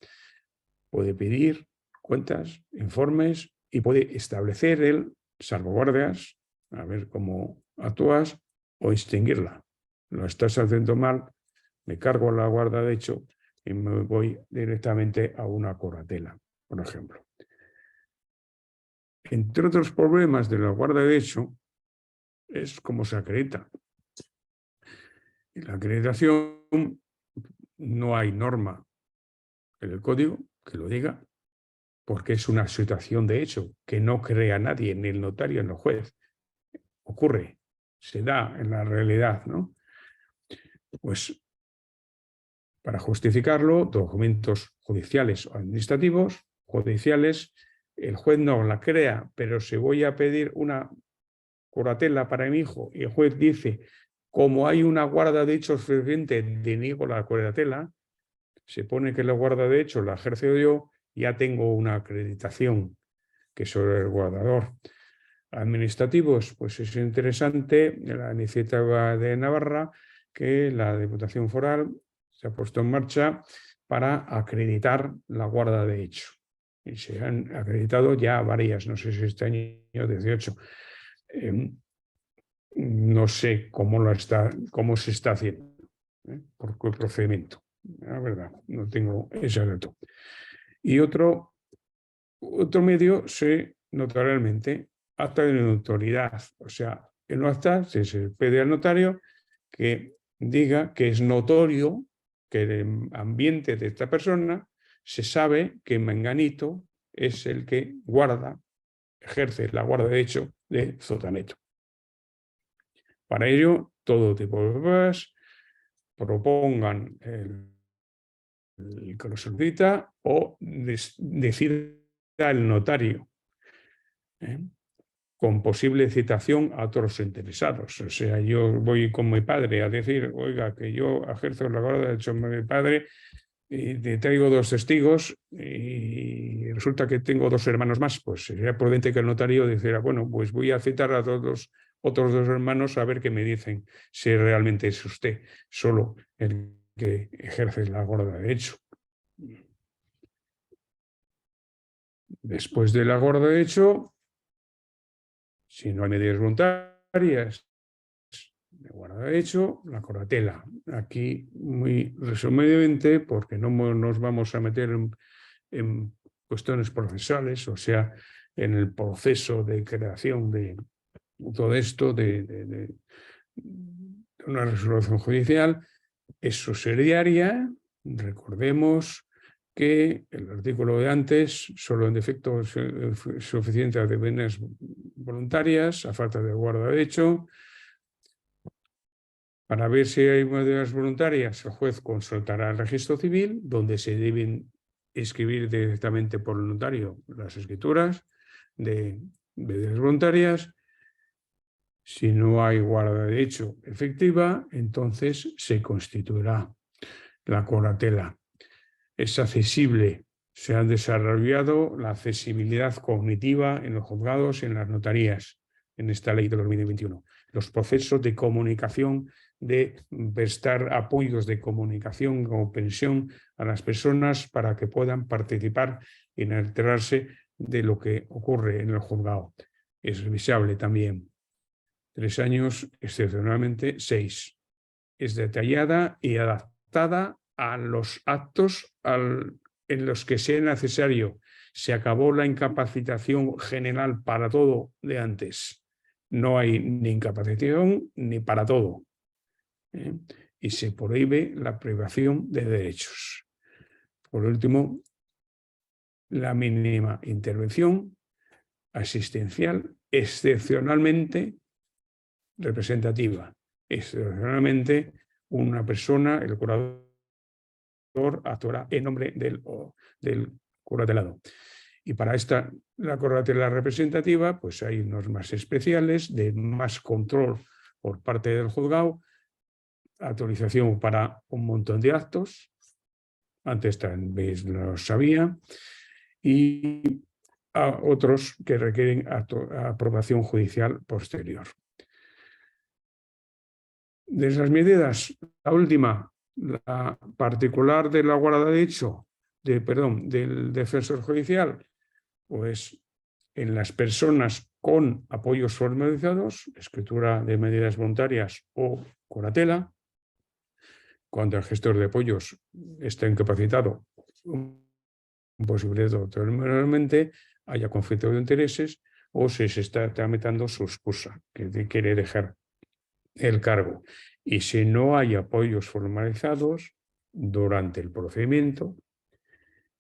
B: Puede pedir cuentas, informes y puede establecer el salvaguardias, a ver cómo actúas, o extinguirla. Lo estás haciendo mal, me cargo la guarda de hecho y me voy directamente a una curatela, por ejemplo. Entre otros problemas de la guarda de hecho es cómo se acredita. En la acreditación no hay norma en el código que lo diga, porque es una situación de hecho que no crea nadie, ni el notario ni el juez. Ocurre, se da en la realidad, ¿no? Pues para justificarlo, documentos judiciales o administrativos, judiciales, el juez no la crea, pero si voy a pedir una curatela para mi hijo y el juez dice, como hay una guarda de hecho suficiente, deniego la curatela, se pone que la guarda de hecho la ejerzo yo, ya tengo una acreditación que soy el guardador. Administrativos, pues es interesante la iniciativa de Navarra que la Diputación Foral se ha puesto en marcha para acreditar la guarda de hecho. Y se han acreditado ya varias, no sé si este año 18. No sé cómo se está haciendo, por qué procedimiento. La verdad, no tengo ese dato. Y otro medio, notarialmente, acta de notoriedad. O sea, en un acta se pide al notario que diga que es notorio que el ambiente de esta persona se sabe que Menganito es el que ejerce la guarda de hecho de Zotaneto. Para ello, todo tipo de pruebas propongan el que lo solicita o decida el notario, con posible citación a otros interesados. O sea, yo voy con mi padre a decir, oiga, que yo ejerzo la guarda de hecho de mi padre y te traigo 2 testigos y resulta que tengo 2 hermanos más, pues sería prudente que el notario dijera, bueno, pues voy a citar a todos otros 2 hermanos a ver qué me dicen, si realmente es usted solo el que ejerce la guarda de hecho. Después de la guarda de hecho, si no hay medidas voluntarias de guarda de hecho, la curatela. Aquí, muy resumidamente, porque no nos vamos a meter en cuestiones procesales, o sea, en el proceso de creación de todo esto, de una resolución judicial, es subsidiaria. Recordemos que el artículo de antes, solo en defecto suficiente de medidas voluntarias, a falta de guarda de hecho. Para ver si hay medidas voluntarias, el juez consultará el registro civil, donde se deben escribir directamente por el notario las escrituras de medidas voluntarias. Si no hay guarda de hecho efectiva, entonces se constituirá la curatela. Es accesible. Se ha desarrollado la accesibilidad cognitiva en los juzgados y en las notarías en esta ley de 2021. Los procesos de comunicación, de prestar apoyos de comunicación o comprensión a las personas para que puedan participar y enterarse de lo que ocurre en el juzgado. Es revisable también. 3 años, excepcionalmente 6. Es detallada y adaptada a los actos en los que sea necesario. Se acabó la incapacitación general para todo de antes. No hay ni incapacitación ni para todo. Y se prohíbe la privación de derechos. Por último, la mínima intervención asistencial excepcionalmente representativa. Excepcionalmente, una persona, el curador, actuará en nombre del curatelado. Y para la curatela representativa, pues hay normas especiales de más control por parte del juzgado, autorización para un montón de actos, antes también lo sabía, y a otros que requieren aprobación judicial posterior. De esas medidas, la última, la particular de la guarda de hecho, del defensor judicial, pues en las personas con apoyos formalizados, escritura de medidas voluntarias o curatela, cuando el gestor de apoyos está incapacitado, posibilidad de autonomamente haya conflicto de intereses, o si se está tramitando su excusa, que quiere dejar el cargo. Y si no hay apoyos formalizados durante el procedimiento,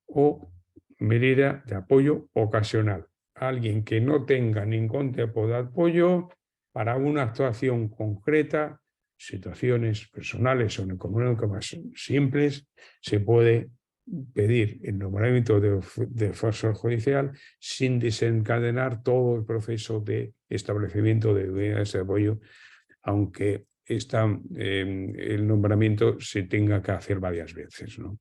B: o medida de apoyo ocasional. Alguien que no tenga ningún tipo de apoyo para una actuación concreta, situaciones personales o económicas más simples, se puede pedir el nombramiento de fuerza judicial sin desencadenar todo el proceso de establecimiento de unidades de apoyo, aunque el nombramiento se tenga que hacer varias veces, ¿no?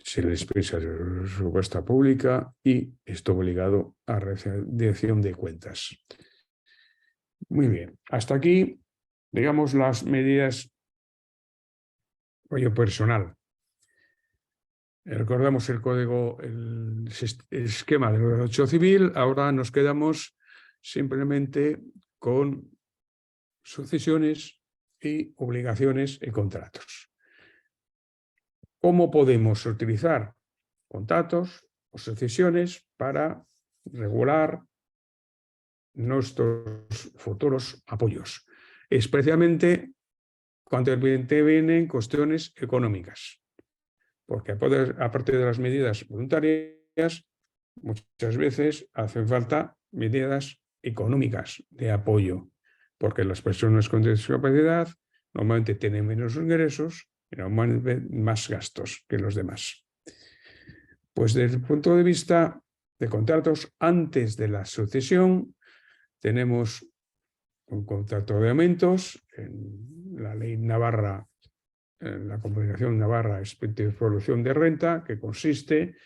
B: Se le expresa su respuesta pública y está obligado a rendición de cuentas. Muy bien, hasta aquí, digamos, las medidas de apoyo personal. Recordamos el código, el esquema del derecho civil. Ahora nos quedamos simplemente con sucesiones y obligaciones y contratos. ¿Cómo podemos utilizar contratos o sucesiones para regular nuestros futuros apoyos? Especialmente cuando vienen cuestiones económicas. Porque aparte de las medidas voluntarias, muchas veces hacen falta medidas económicas de apoyo, porque las personas con discapacidad normalmente tienen menos ingresos y normalmente más gastos que los demás. Pues desde el punto de vista de contratos antes de la sucesión, tenemos un contrato de aumentos en la ley Navarra, en la Confederación Navarra de Evolución de Renta, que consiste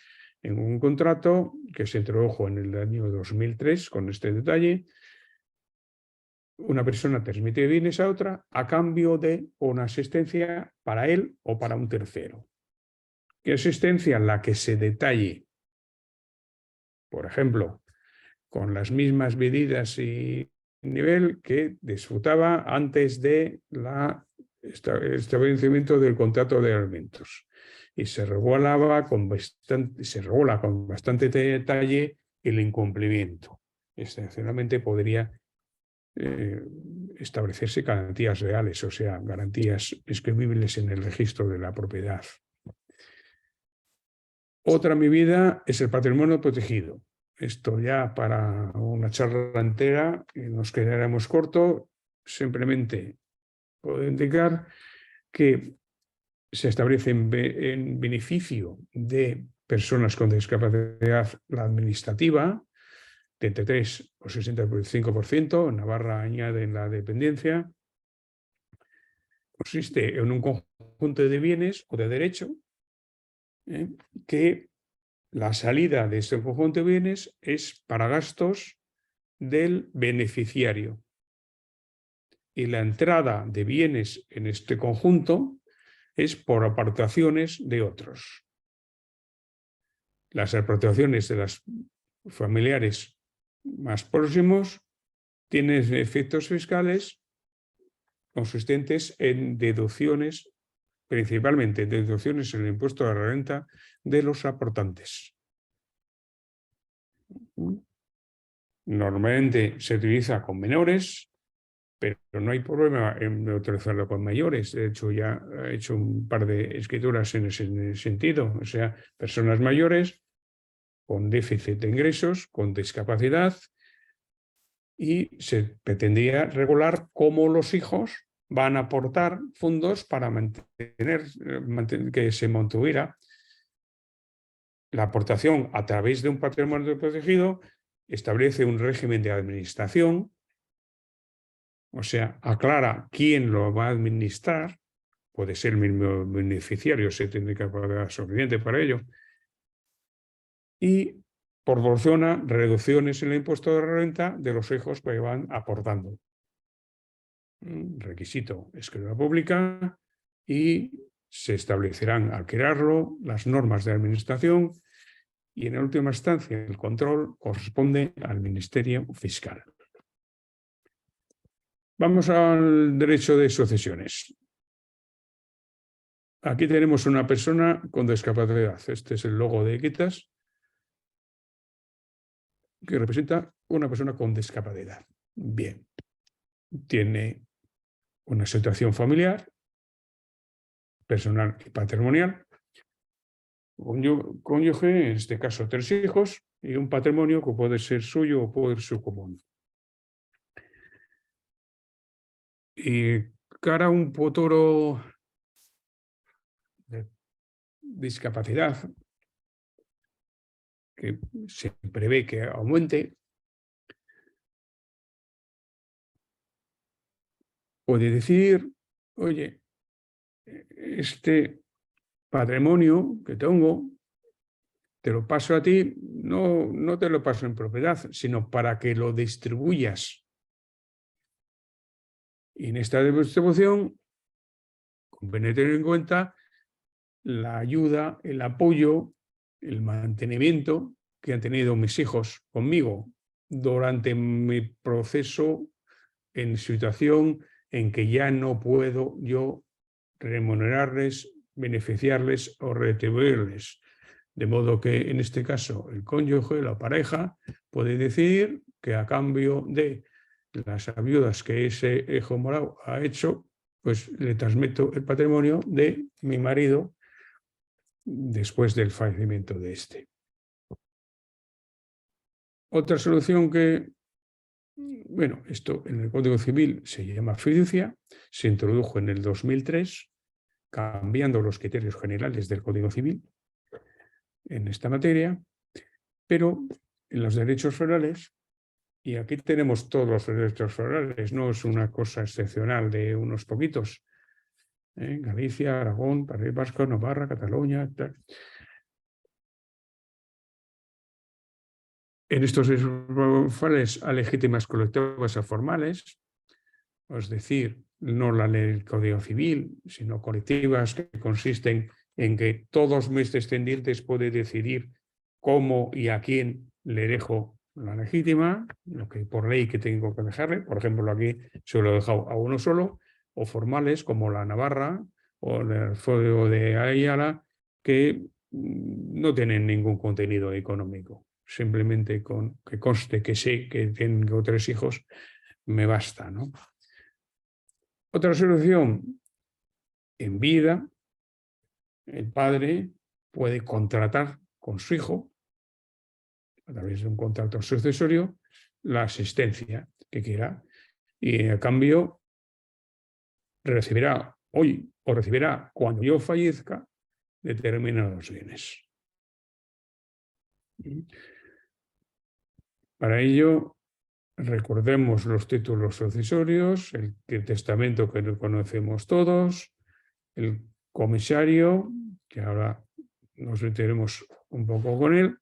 B: en un contrato que se introdujo en el año 2003 con este detalle. Una persona transmite bienes a otra a cambio de una asistencia para él o para un tercero. ¿Qué asistencia? La que se detalle. Por ejemplo, con las mismas medidas y nivel que disfrutaba antes de establecimiento del contrato de alimentos. Y se regula con bastante detalle el incumplimiento. Excepcionalmente podría establecerse garantías reales, o sea, garantías escribibles en el registro de la propiedad. Otra medida es el patrimonio protegido. Esto ya para una charla entera, nos quedaremos corto. Simplemente puedo indicar que se establece en beneficio de personas con discapacidad la administrativa, 33 o 65%, en Navarra añade la dependencia. Consiste en un conjunto de bienes o de derecho que la salida de este conjunto de bienes es para gastos del beneficiario. Y la entrada de bienes en este conjunto es por aportaciones de otros. Las aportaciones de los familiares más próximos tienen efectos fiscales consistentes en deducciones, principalmente deducciones en el impuesto de la renta de los aportantes. Normalmente se utiliza con menores, pero no hay problema en utilizarlo con mayores. De hecho, ya he hecho un par de escrituras en ese sentido. O sea, personas mayores con déficit de ingresos, con discapacidad, y se pretendía regular cómo los hijos van a aportar fondos para mantener que se mantuviera la aportación a través de un patrimonio protegido. Establece un régimen de administración, o sea, aclara quién lo va a administrar. Puede ser el mismo beneficiario, se tiene que pagar suficiente para ello. Y proporciona reducciones en el impuesto de renta de los hijos que van aportando. Requisito: escritura pública, y se establecerán al crearlo las normas de administración, y en última instancia el control corresponde al Ministerio Fiscal. Vamos al derecho de sucesiones. Aquí tenemos una persona con discapacidad. Este es el logo de Equitas. que representa una persona con discapacidad. Bien, tiene una situación familiar, personal y patrimonial, cónyuge, en este caso 3 hijos, y un patrimonio que puede ser suyo o puede ser común. Y cara a un futuro de discapacidad que se prevé que aumente, puede decir, oye, este patrimonio que tengo, te lo paso a ti, no te lo paso en propiedad, sino para que lo distribuyas. Y en esta distribución conviene tener en cuenta la ayuda, el apoyo, el mantenimiento que han tenido mis hijos conmigo durante mi proceso en situación en que ya no puedo yo remunerarles, beneficiarles o retribuirles. De modo que en este caso el cónyuge, la pareja, puede decidir que a cambio de las ayudas que ese hijo morado ha hecho, pues le transmito el patrimonio de mi marido después del fallecimiento de este. Otra solución que, bueno, esto en el Código Civil se llama fiducia, se introdujo en el 2003, cambiando los criterios generales del Código Civil en esta materia, pero en los derechos forales, y aquí tenemos todos los derechos forales, no es una cosa excepcional de unos poquitos, Galicia, Aragón, País Vasco, Navarra, Cataluña, tal. En estos derechos a legítimas colectivas o formales, es decir, no la ley del Código Civil, sino colectivas que consisten en que todos mis descendientes pueden decidir cómo y a quién le dejo la legítima, lo que por ley que tengo que dejarle. Por ejemplo, aquí se lo he dejado a uno solo, o formales como la Navarra o el Fuego de Ayala, que no tienen ningún contenido económico. Simplemente con que conste que sé que tengo 3 hijos, me basta, ¿no? Otra solución, en vida, el padre puede contratar con su hijo, a través de un contrato sucesorio, la asistencia que quiera, y a cambio recibirá hoy o recibirá cuando yo fallezca determinados bienes. Para ello, recordemos los títulos sucesorios, el testamento que lo conocemos todos, el comisario, que ahora nos meteremos un poco con él,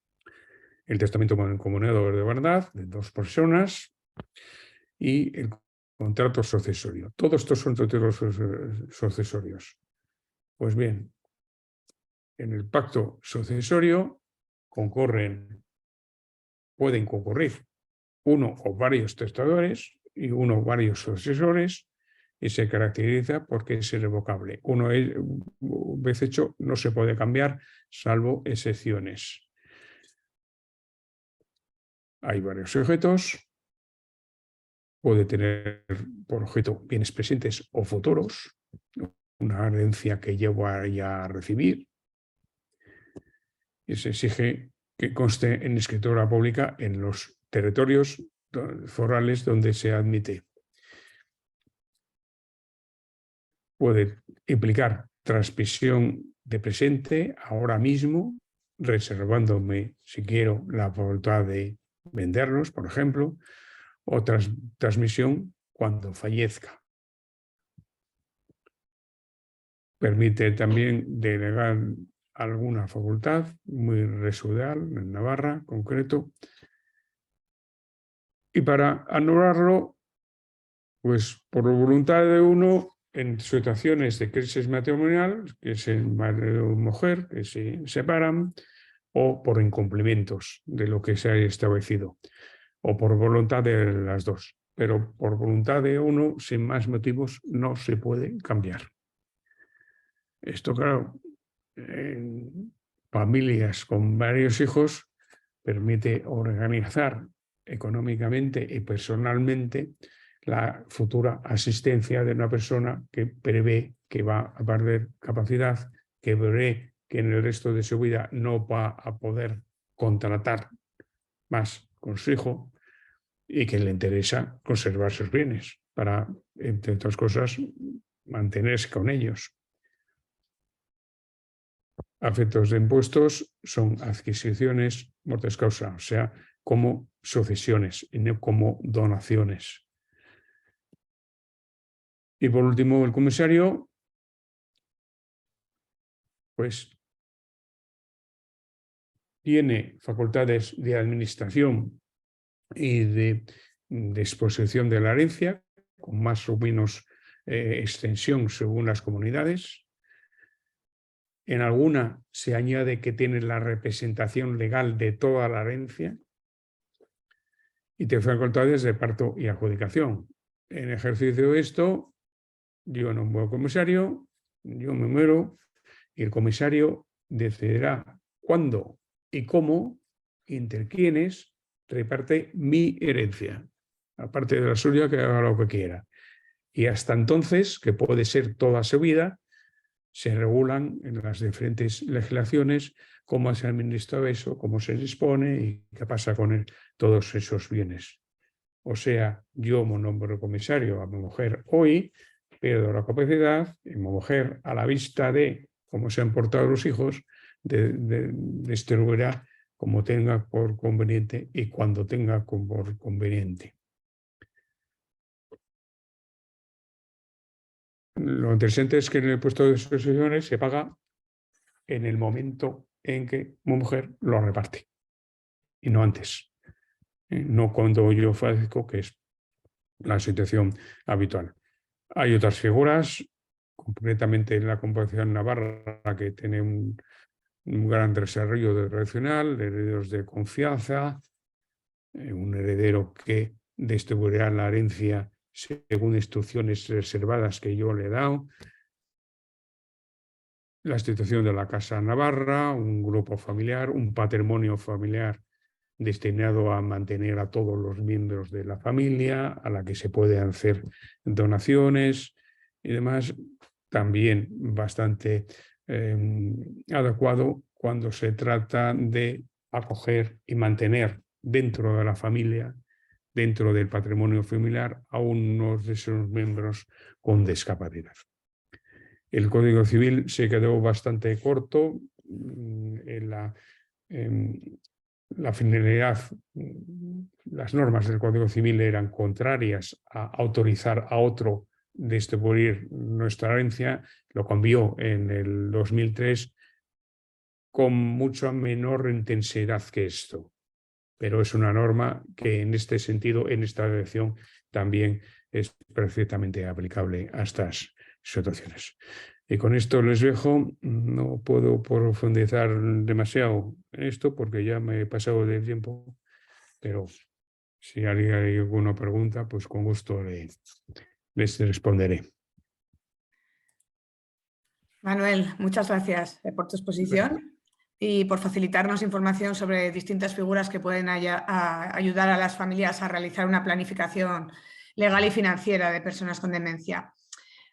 B: el testamento mancomunado de verdad de 2 personas y el contrato sucesorio. Todos estos son títulos sucesorios. Pues bien, en el pacto sucesorio pueden concurrir uno o varios testadores y uno o varios sucesores, y se caracteriza porque es irrevocable. Una vez hecho, no se puede cambiar, salvo excepciones. Hay varios sujetos, puede tener por objeto bienes presentes o futuros, una herencia que llevo a recibir, y se exige que conste en escritura pública en los territorios forales donde se admite. Puede implicar transmisión de presente ahora mismo, reservándome, si quiero, la voluntad de venderlos, por ejemplo, o transmisión cuando fallezca. Permite también delegar alguna facultad muy residual, en Navarra, concreto, y para anularlo, pues por voluntad de uno, en situaciones de crisis matrimonial, que es el marido o mujer, que se separan, o por incumplimientos de lo que se ha establecido, o por voluntad de las dos. Pero por voluntad de uno, sin más motivos, no se puede cambiar. Esto, claro, en familias con varios hijos permite organizar económicamente y personalmente la futura asistencia de una persona que prevé que va a perder capacidad, que prevé que en el resto de su vida no va a poder contratar más con su hijo y que le interesa conservar sus bienes para, entre otras cosas, mantenerse con ellos. A efectos de impuestos son adquisiciones mortis causa, o sea, como sucesiones y no como donaciones. Y por último, el comisario, pues, tiene facultades de administración y de disposición de la herencia, con más o menos extensión según las comunidades. En alguna se añade que tiene la representación legal de toda la herencia y tiene facultades de parto y adjudicación. En ejercicio de esto, yo nombro comisario, yo me muero y el comisario decidirá cuándo y cómo, entre quiénes, reparte mi herencia, aparte de la suya, que haga lo que quiera. Y hasta entonces, que puede ser toda su vida, se regulan en las diferentes legislaciones cómo se administra eso, cómo se dispone y qué pasa con todos esos bienes. O sea, yo me nombro comisario a mi mujer hoy, pierdo la capacidad y mi mujer, a la vista de cómo se han portado los hijos, distribuirá como tenga por conveniente y cuando tenga por conveniente. Lo interesante es que en el puesto de sucesiones se paga en el momento en que mi mujer lo reparte y no antes, no cuando yo fallezco, que es la situación habitual. Hay otras figuras, concretamente en la composición navarra, que tiene un gran desarrollo relacional, herederos de confianza, un heredero que distribuirá la herencia según instrucciones reservadas que yo le he dado, la institución de la Casa Navarra, un grupo familiar, un patrimonio familiar destinado a mantener a todos los miembros de la familia, a la que se pueden hacer donaciones y demás, también bastante adecuado cuando se trata de acoger y mantener dentro de la familia, dentro del patrimonio familiar, a unos de sus miembros con discapacidad. El Código Civil se quedó bastante corto en la finalidad. Las normas del Código Civil eran contrarias a autorizar a otro distribuir nuestra herencia. Lo cambió en el 2003 con mucha menor intensidad que esto. Pero es una norma que en este sentido, en esta dirección, también es perfectamente aplicable a estas situaciones. Y con esto les dejo. No puedo profundizar demasiado en esto porque ya me he pasado del tiempo, pero si alguien hay alguna pregunta, pues con gusto les responderé.
A: Manuel, muchas gracias por tu exposición y por facilitarnos información sobre distintas figuras que pueden ayudar a las familias a realizar una planificación legal y financiera de personas con demencia.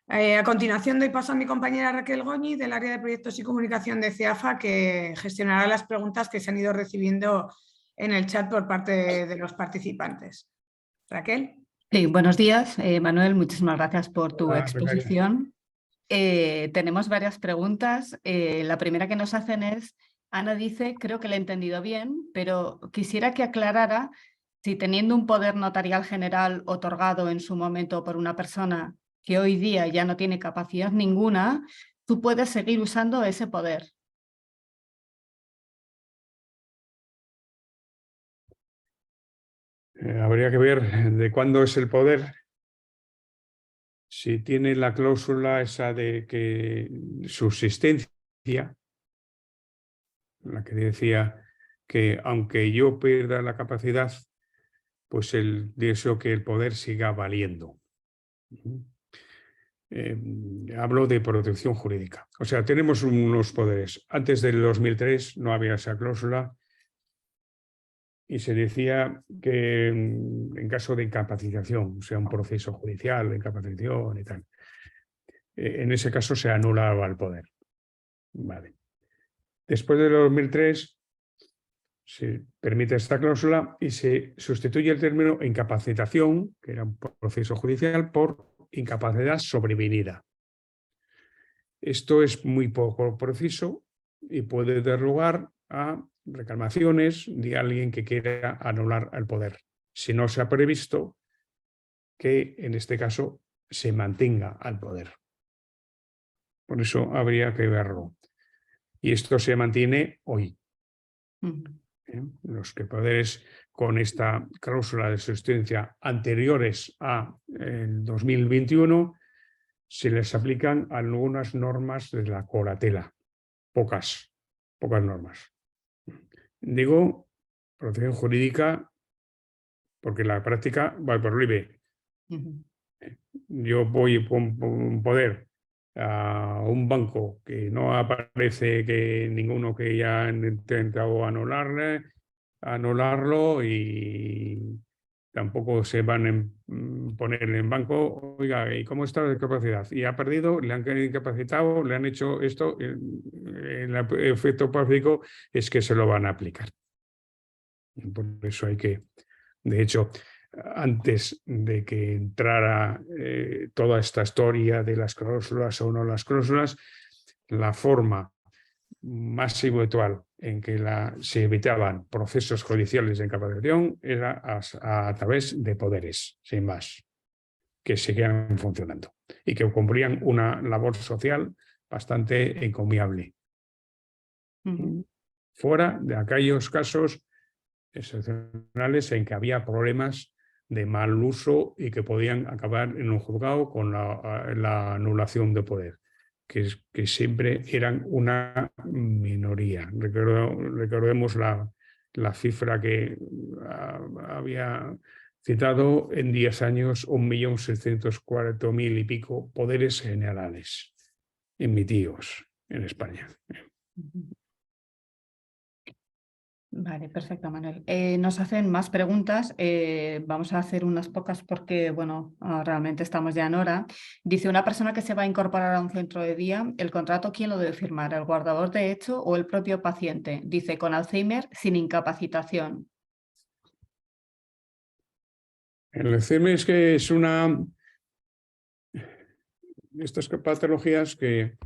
A: A continuación doy paso a mi compañera Raquel Goñi del área de proyectos y comunicación de CEAFA, que gestionará las preguntas que se han ido recibiendo en el chat por parte de los participantes. Raquel.
C: Sí, buenos días, Manuel. Muchísimas gracias por tu exposición. Tenemos varias preguntas. La primera que nos hacen es, Ana dice, creo que le he entendido bien, pero quisiera que aclarara si teniendo un poder notarial general otorgado en su momento por una persona que hoy día ya no tiene capacidad ninguna, tú puedes seguir usando ese poder.
B: Habría que ver de cuándo es el poder. Si tiene la cláusula esa de que subsistencia, la que decía que aunque yo pierda la capacidad, pues el deseo que el poder siga valiendo. Hablo de protección jurídica. O sea, tenemos unos poderes. Antes del 2003 no había esa cláusula y se decía que en caso de incapacitación, o sea, un proceso judicial de incapacitación y tal, en ese caso se anulaba el poder. Vale. Después de 2003 se permite esta cláusula y se sustituye el término incapacitación, que era un proceso judicial, por incapacidad sobrevenida. Esto es muy poco preciso y puede dar lugar a reclamaciones de alguien que quiera anular el poder, si no se ha previsto que en este caso se mantenga al poder. Por eso habría que verlo. Y esto se mantiene hoy. Los poderes con esta cláusula de sustitución anteriores a el 2021 se les aplican algunas normas de la curatela, pocas normas. Digo protección jurídica porque la práctica va por libre. Yo voy con un poder a un banco que no aparece que ninguno que ya han intentado anularlo y tampoco se van a poner en banco, oiga, ¿y cómo está la discapacidad? Y ha perdido, le han incapacitado, le han hecho esto, el efecto práctico es que se lo van a aplicar. Por eso hay que, de hecho, antes de que entrara toda esta historia de las cláusulas o no las cláusulas, la forma más habitual en que se evitaban procesos judiciales de incapacitación era a través de poderes, sin más, que seguían funcionando y que cumplían una labor social bastante encomiable. Fuera de aquellos casos excepcionales en que había problemas de mal uso y que podían acabar en un juzgado con la anulación de poder, que siempre eran una minoría. Recordemos la cifra que había citado: en 10 años 1.604.000 y pico poderes generales emitidos en España.
C: Vale, perfecto, Manuel. Nos hacen más preguntas. Vamos a hacer unas pocas porque, bueno, realmente estamos ya en hora. Dice, una persona que se va a incorporar a un centro de día, ¿el contrato quién lo debe firmar? ¿El guardador de hecho o el propio paciente? Dice, con Alzheimer sin incapacitación.
B: El Alzheimer es que es una... Estas patologías que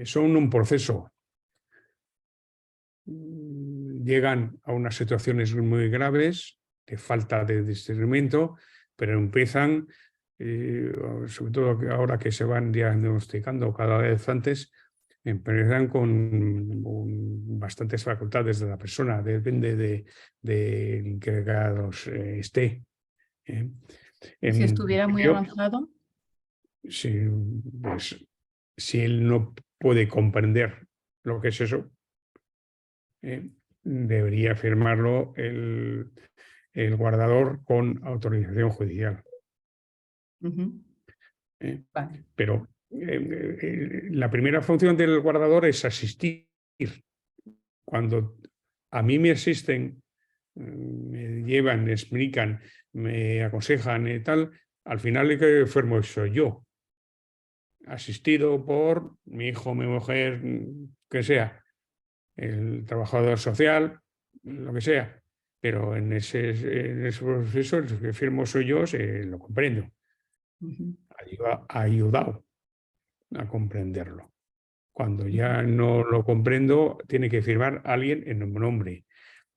B: son un proceso. Llegan a unas situaciones muy graves de falta de discernimiento, pero empiezan, sobre todo ahora que se van diagnosticando cada vez antes, empiezan con bastantes facultades de la persona, depende de en qué grados esté.
C: Si estuviera muy avanzado.
B: Pues, si él no puede comprender lo que es eso, debería firmarlo el guardador con autorización judicial.
C: Vale.
B: Pero la primera función del guardador es asistir. Cuando a mí me asisten, me llevan, me explican, me aconsejan y tal, al final el que firmo soy yo, asistido por mi hijo, mi mujer, que sea, el trabajador social, lo que sea. Pero en ese proceso el que firmo soy yo, lo comprendo. Ha ayudado a comprenderlo. Cuando ya no lo comprendo, tiene que firmar alguien en un nombre.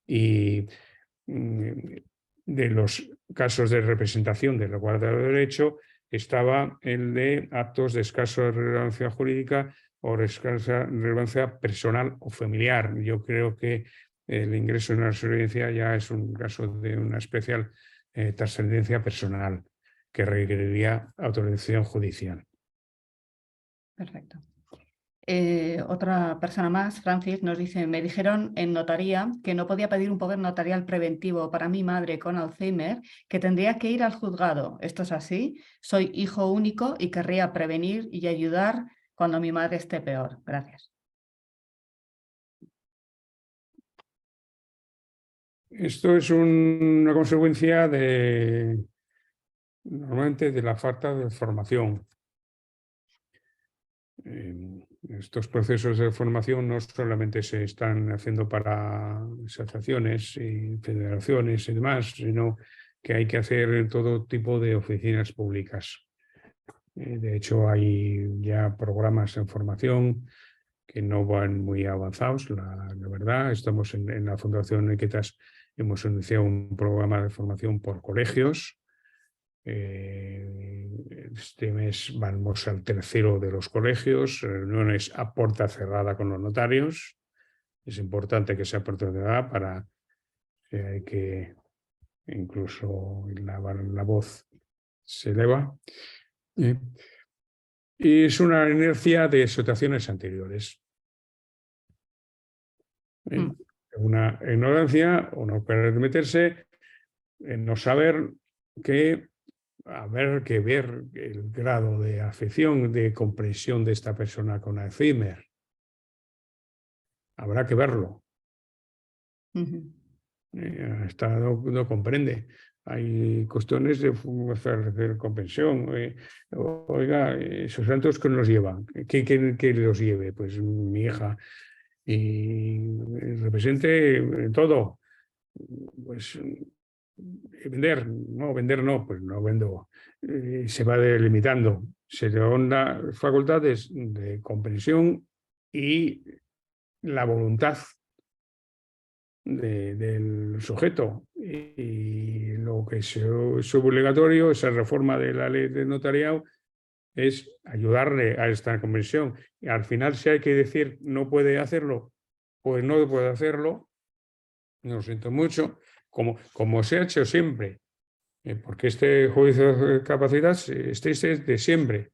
B: Y de los casos de representación del guardador de derecho estaba el de actos de escasa relevancia jurídica o escasa relevancia personal o familiar. Yo creo que el ingreso en una residencia ya es un caso de una especial trascendencia personal que requeriría autorización judicial.
C: Perfecto. Otra persona más, Francis, nos dice, me dijeron en notaría que no podía pedir un poder notarial preventivo para mi madre con Alzheimer, que tendría que ir al juzgado. ¿Esto es así? Soy hijo único y querría prevenir y ayudar cuando mi madre esté peor. Gracias.
B: Esto es una consecuencia normalmente de la falta de formación. Estos procesos de formación no solamente se están haciendo para asociaciones y federaciones y demás, sino que hay que hacer en todo tipo de oficinas públicas. De hecho, hay ya programas en formación que no van muy avanzados, la verdad. Estamos en la Fundación Equitas, hemos iniciado un programa de formación por colegios. Este mes vamos al tercero de los colegios, reuniones a puerta cerrada con los notarios. Es importante que sea a puerta cerrada para que incluso la voz se eleva. Y es una inercia de situaciones anteriores. Una ignorancia o no querer meterse en no saber que haber que ver el grado de afección, de comprensión de esta persona con Alzheimer. Habrá que verlo. No comprende. Hay cuestiones de comprensión. Oiga, esos santos que nos llevan. ¿Qué los lleve? Pues mi hija. Y represente todo. Pues vender no, pues no vendo. Se va delimitando. Se le dan las facultades de comprensión y la voluntad del sujeto. Y lo que es obligatorio, esa reforma de la ley de notariado, es ayudarle a esta comprensión. Y al final, si hay que decir no puede hacerlo, pues no puede hacerlo. Lo siento mucho, como se ha hecho siempre, porque este juicio de capacidad este de siempre.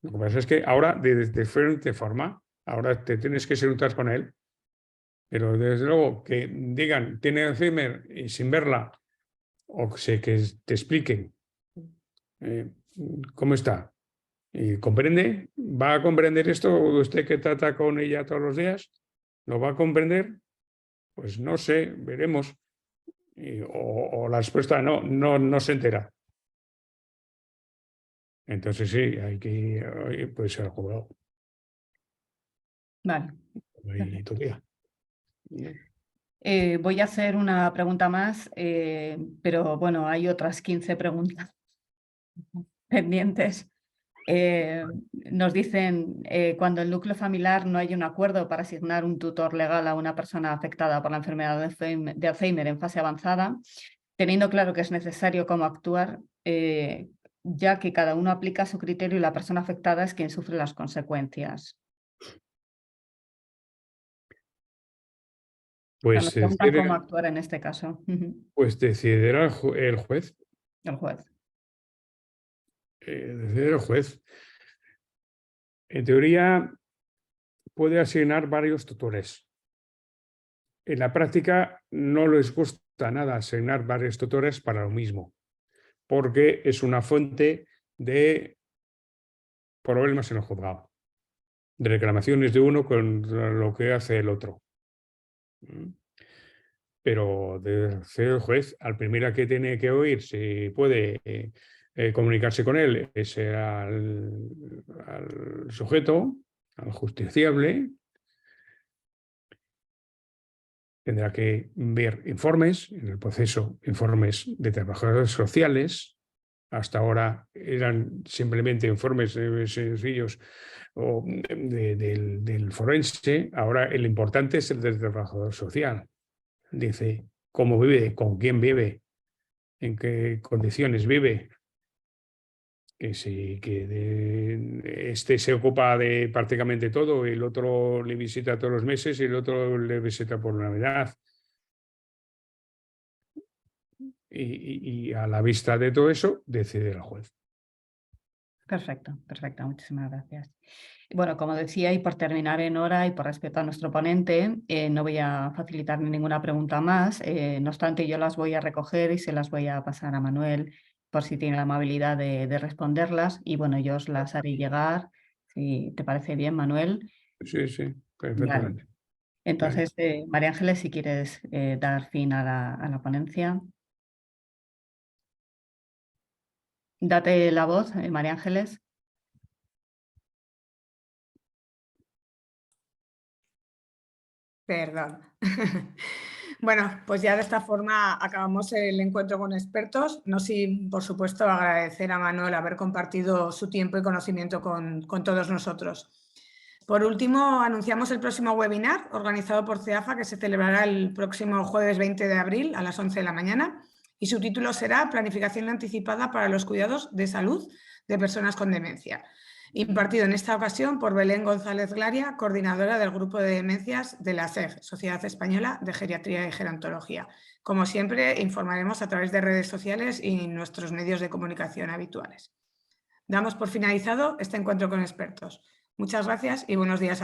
B: Lo que pasa es que ahora de diferente forma, ahora te tienes que sentar con él, pero desde luego que digan tiene Alzheimer y sin verla, o que te expliquen cómo está. ¿Y comprende? ¿Va a comprender esto usted que trata con ella todos los días? ¿Lo va a comprender? Pues no sé, veremos. O la respuesta no se entera. Entonces sí, hay que puede ser jugado.
C: Vale.
B: Voy
C: a hacer una pregunta más, pero bueno, hay otras 15 preguntas pendientes. Nos dicen, cuando el núcleo familiar no hay un acuerdo para asignar un tutor legal a una persona afectada por la enfermedad de Alzheimer en fase avanzada, teniendo claro que es necesario cómo actuar, ya que cada uno aplica su criterio y la persona afectada es quien sufre las consecuencias.
B: Pues
C: nos preguntan cómo actuar en este caso.
B: Pues decidirá el juez.
C: El juez.
B: Decidirá el juez. En teoría, puede asignar varios tutores. En la práctica, no les gusta nada asignar varios tutores para lo mismo, porque es una fuente de problemas en el juzgado, de reclamaciones de uno con lo que hace el otro. Pero de ser el juez, al primero que tiene que oír, si puede comunicarse con él, es al sujeto, al justiciable. Tendrá que ver informes, en el proceso, informes de trabajadores sociales. Hasta ahora eran simplemente informes sencillos o del forense. Ahora el importante es el del trabajador social. Dice cómo vive, con quién vive, en qué condiciones vive. Que sí, que este se ocupa de prácticamente todo, el otro le visita todos los meses y el otro le visita por Navidad. Y a la vista de todo eso, decide el juez.
C: Perfecto, muchísimas gracias. Bueno, como decía, y por terminar en hora y por respeto a nuestro ponente, no voy a facilitar ninguna pregunta más. No obstante, yo las voy a recoger y se las voy a pasar a Manuel por si tiene la amabilidad de responderlas. Y bueno, yo os las haré llegar, si te parece bien, Manuel.
B: Sí, perfectamente.
C: Entonces, María Ángeles, si quieres dar fin a la ponencia. Date la voz, María Ángeles.
A: Perdón. Bueno, pues ya de esta forma acabamos el encuentro con expertos. No sin, por supuesto, agradecer a Manuel haber compartido su tiempo y conocimiento con todos nosotros. Por último, anunciamos el próximo webinar organizado por CEAFA que se celebrará el próximo jueves 20 de abril a las 11 de la mañana y su título será Planificación anticipada para los cuidados de salud de personas con demencia. Impartido en esta ocasión por Belén González Glaria, coordinadora del Grupo de Demencias de la SEG, Sociedad Española de Geriatría y Gerontología. Como siempre, informaremos a través de redes sociales y nuestros medios de comunicación habituales. Damos por finalizado este encuentro con expertos. Muchas gracias y buenos días a todos.